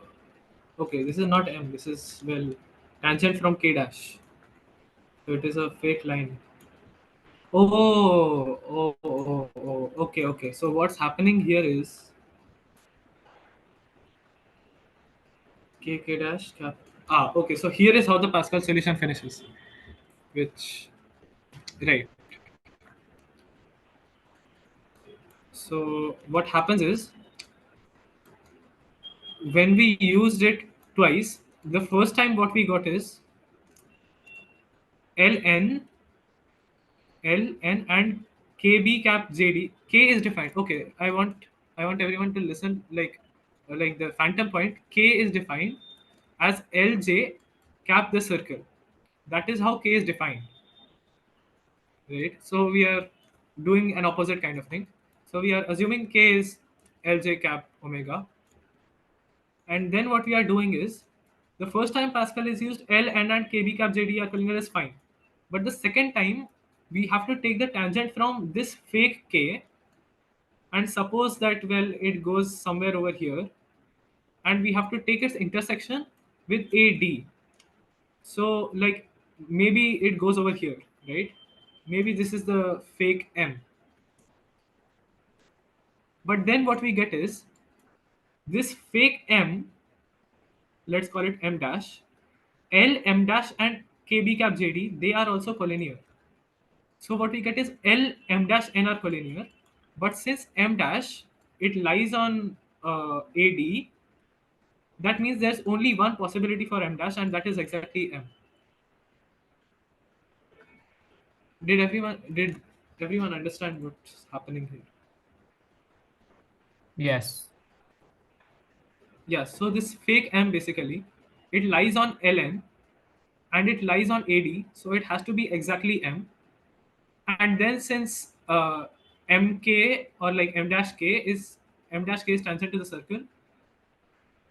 Okay, this is not M. This is, well, tangent from K dash. So it is a fake line. Oh. Okay. So what's happening here is K dash cap. Okay. So here is how the Pascal solution finishes. Which, right. So what happens is when we used it twice, the first time what we got is ln ln and kb cap jd. K is defined. Okay, I want everyone to listen, like the phantom point. K is defined as lj cap the circle. That is how K is defined, right? So we are doing an opposite kind of thing. So we are assuming K is lj cap omega. And then what we are doing is, the first time Pascal is used, L, N, and KB cap JD are collinear is fine. But the second time, we have to take the tangent from this fake K, and suppose that, well, it goes somewhere over here, and we have to take its intersection with AD. So, like, maybe it goes over here, right? Maybe this is the fake M. But then what we get is this fake M, let's call it M dash, L, M dash, and KB cap JD, they are also collinear. So what we get is L, M dash, N are collinear. But since M dash, it lies on AD, that means there's only one possibility for M dash, and that is exactly M. Did everyone understand what's happening here? Yes. Yeah, so this fake M basically, it lies on Ln and it lies on AD, so it has to be exactly M. And then since mk or like m dash k is m dash k is tangent to the circle,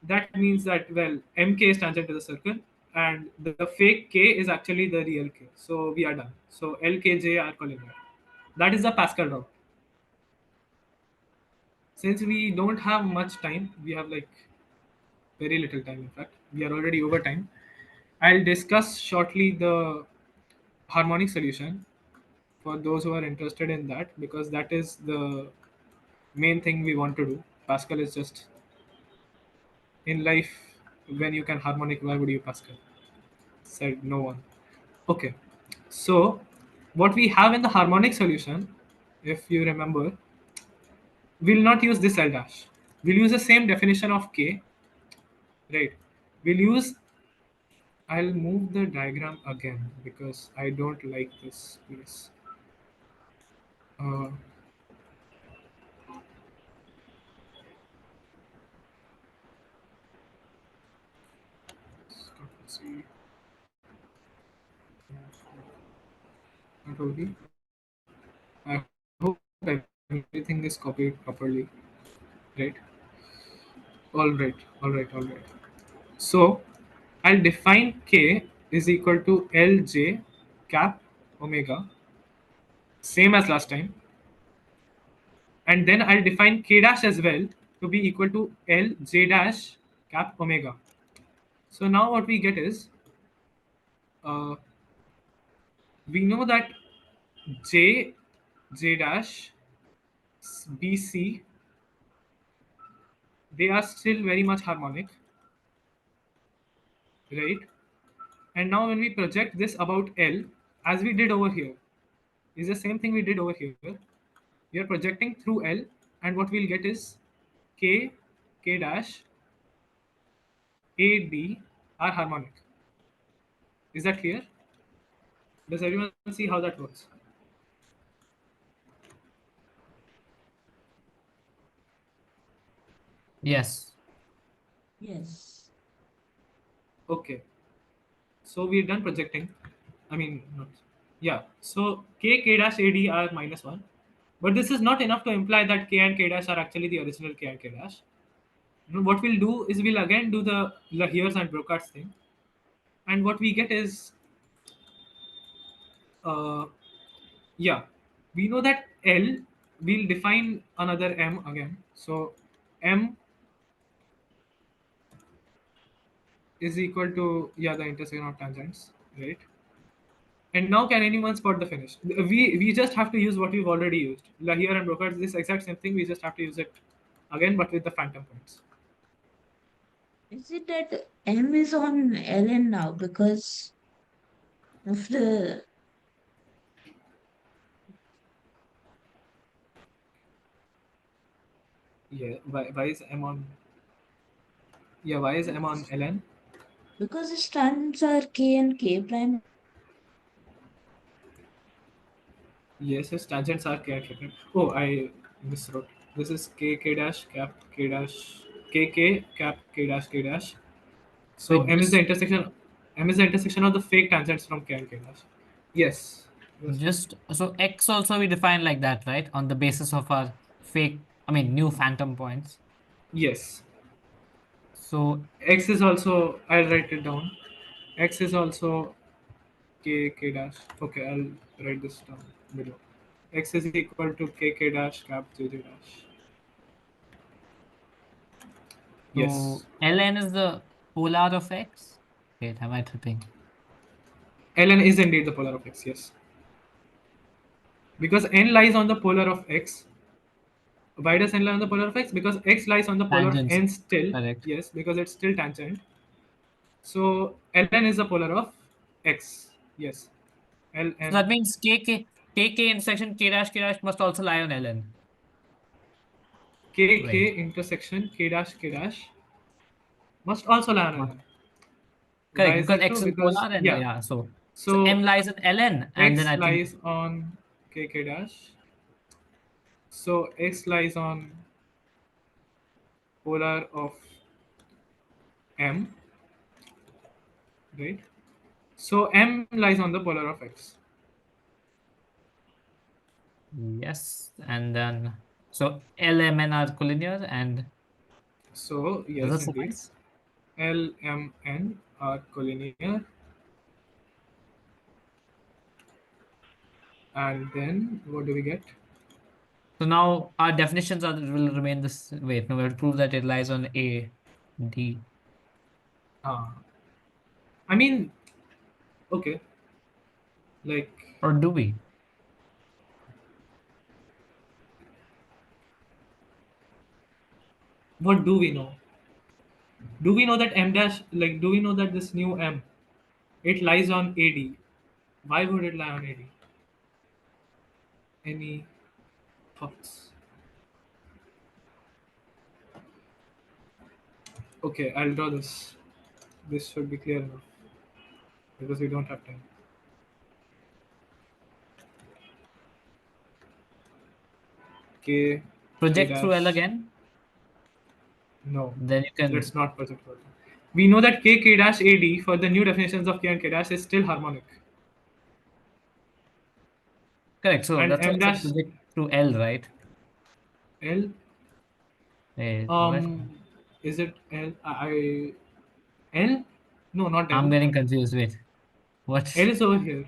that means that, well, mk is tangent to the circle, and the fake k is actually the real k. So we are done. So lkj are collinear. That is the Pascal route. Since we don't have much time, we have like very little time. In fact, we are already over time. I'll discuss shortly the harmonic solution for those who are interested in that, because that is the main thing we want to do. Pascal is just in life, when you can harmonic, why would you Pascal? Said no one. Okay, so what we have in the harmonic solution, if you remember, we'll not use this L dash. We'll use the same definition of K, right? We'll use, I'll move the diagram again because I don't like this place. Uh, let's see. Not only. I hope everything is copied properly, right? All right. So I'll define K is equal to Lj cap omega, same as last time. And then I'll define K dash as well to be equal to Lj dash cap omega. So now what we get is, uh, we know that J, J dash, BC, they are still very much harmonic, right? And now when we project this about L, as we did over here, is the same thing we did over here. We are projecting through L, and what we'll get is K, K dash, A, D are harmonic. Is that clear? Does everyone see how that works? Yes. Yes. Okay. So we're done projecting. I mean, not. Yeah. So K, K dash, A, D are -1. But this is not enough to imply that K and K dash are actually the original K and K dash. What we'll do is we'll again do the Lahires and Brocard's thing. And what we get is, uh, yeah, we know that L, we'll define another M again. So M is equal to, yeah, the intersection of tangents, right? And now can anyone spot the finish? We just have to use what we've already used. Lahire and Brocard, this exact same thing. We just have to use it again, but with the phantom points. Is it that M is on Ln now because of the Yeah, why is M on? Yeah, why is M on ln? because the strands are K and K prime? Yes, his tangents are k and k prime. Oh, I miswrote. This is k k dash cap k dash k k cap k dash. So Wait, M is the just intersection. M is the intersection of the fake tangents from k and k dash. Yes. Yes. just so X also we define like that, right? On the basis of our fake, I mean new phantom points. Yes. So X is also. I'll write it down. X is also k k dash. Okay, I'll write this down below. X is equal to k k dash cap j j dash. Yes. so Ln is the polar of X. Wait, am I tripping? Ln is indeed the polar of X. Yes. Because n lies on the polar of X. Why does n lie on the polar of X? Because X lies on the polar of Tangents. n still. Correct. Yes, because it's still tangent. So Ln is the polar of X. Yes. So that Ln means KK intersection K dash must also lie on Ln. k Wait. intersection k dash must also lie on What? Ln. Why Correct, is because that X true? is polar Because, and yeah. yeah, so M So lies at Ln and then X I think lies on k dash. So X lies on polar of M, right? So M lies on the polar of X. yes, and then So L, M, N are collinear, and So the other yes, indeed, suffice. L, M, N are collinear, and then what do we get? So now our definitions are will remain this. Wait, no, we have to prove that it lies on A, D, Ah, I mean, okay, like, or do we? what do we know? Do we know that M dash, like, do we know that this new M, it lies on AD? Why would it lie on AD? Any thoughts? Okay, I'll draw this. This should be clear enough because we don't have time. K, K Project through L dash. again. No, Then you can. let's not project further. We know that K, K dash AD for the new definitions of K and K dash is still harmonic. Correct. So And that's why M I said dash project through L, right? L, What? is it L? L? No, not I'm L. getting confused. Wait, what? L is over here.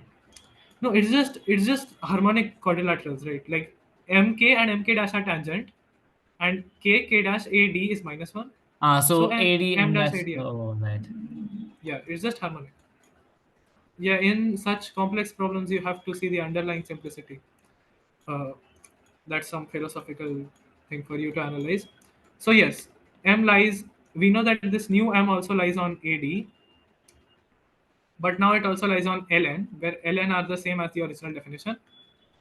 No, it's just harmonic quadrilaterals, right? Like MK and MK dash are tangent, and K K dash AD is minus one. So So AD M M dash dash. AD, yeah, Oh, right. yeah, it's just harmonic. Yeah, in such complex problems, you have to see the underlying simplicity. Uh, that's some philosophical thing for you to analyze. So yes, M lies. We know that this new M also lies on AD, but now it also lies on ln, where ln are the same as the original definition.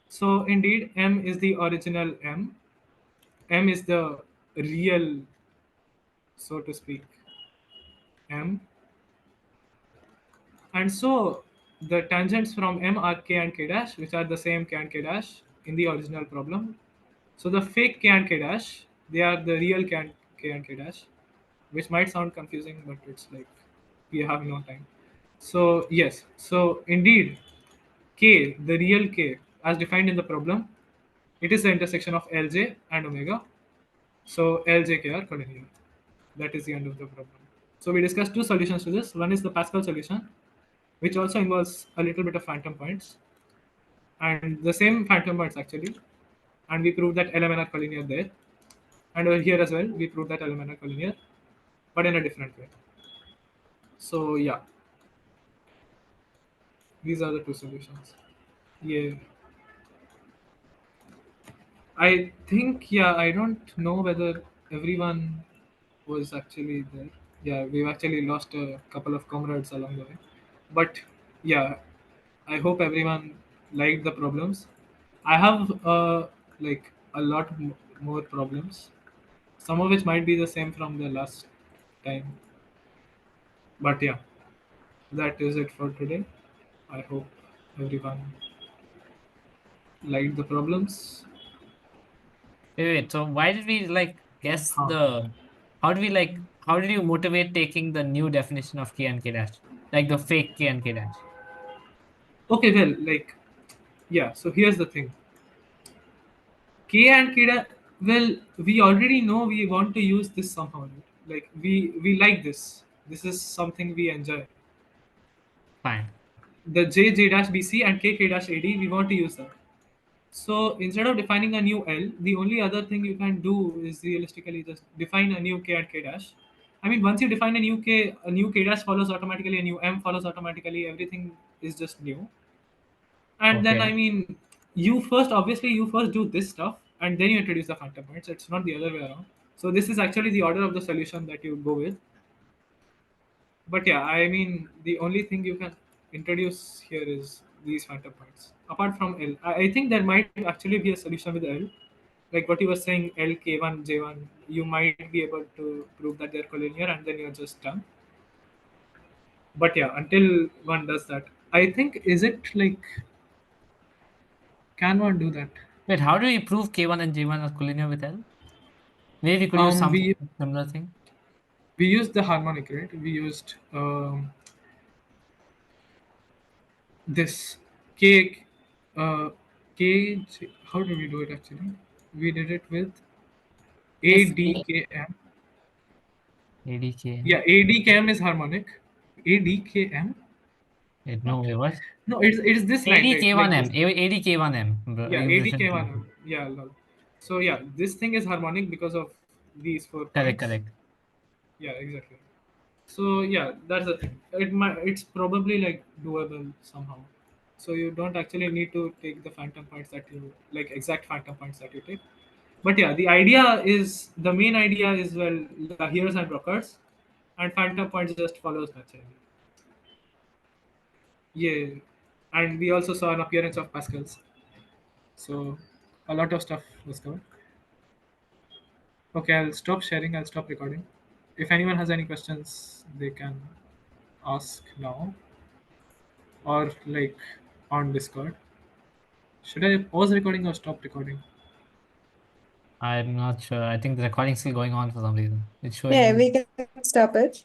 So indeed, m is the original m. M is the real, so to speak, m. And so the tangents from m are k and k dash, which are the same k and k dash in the original problem. So the fake k and k dash, they are the real k and k dash, which might sound confusing, but it's like we have no time. So yes, so indeed, K, the real K, as defined in the problem, it is the intersection of Lj and omega. So Ljk are collinear. That is the end of the problem. So we discussed two solutions to this. One is the Pascal solution, which also involves a little bit of phantom points, and the same phantom points actually. And we proved that LMN are collinear there. And over here as well, we proved that LMN are collinear, but in a different way. So yeah, these are the two solutions. Yeah. I think, yeah, I don't know whether everyone was actually there. Yeah, we've actually lost a couple of comrades along the way. But yeah, I hope everyone liked the problems. I have like a lot more problems, some of which might be the same from the last time. But yeah, that is it for today. I hope everyone liked the problems. Wait. So why did we like guess Huh. the? How do we like? How did you motivate taking the new definition of K and K dash, like the fake K and K dash? Okay, well, like, yeah, so here's the thing. K and Kida, well, we already know we want to use this somehow, right? Like we like this. This is something we enjoy. Fine. The J J dash BC and K K dash AD, we want to use that. So instead of defining a new L, the only other thing you can do is realistically just define a new K and K dash. I mean, once you define a new K dash follows automatically, a new M follows automatically. Everything is just new. And then, Okay. I mean, you first do this stuff, and then you introduce the phantom points. It's not the other way around. So this is actually the order of the solution that you go with. But yeah, I mean, the only thing you can introduce here is these phantom points. Apart from L, I think there might actually be a solution with L. Like what you were saying, L, K1, J1, you might be able to prove that they're collinear, and then you're just done. But yeah, until one does that, I think, is it like, can one do that? Wait, how do we prove K1 and J1 are collinear with L? Maybe we could use something We similar thing. used the harmonic, right? We used this k, uh, k. How did we do it actually? We did it with Yes. ADKM. ADK. Yeah, ADKM is harmonic. ADKM? No Not. way. What? No, it's this line, right? Like ADK1M. this. ADK1M. Yeah, Evolution 2. ADK1. Yeah, lol. So yeah, this thing is harmonic because of these 4 Correct, points. correct. Yeah, exactly. So yeah, that's the thing. It's probably like doable somehow. So you don't actually need to take the phantom points that you like exact phantom points that you take. But yeah, the main idea is well the here's and rockers, and phantom points just follows naturally. Yeah, and we also saw an appearance of Pascal's. So a lot of stuff was covered. Okay, I'll stop sharing. I'll stop recording. If anyone has any questions, they can ask now or like on Discord. Should I pause recording or stop recording? I'm not sure. I think the recording's still going on for some reason. It's Yeah, showing. we can stop it.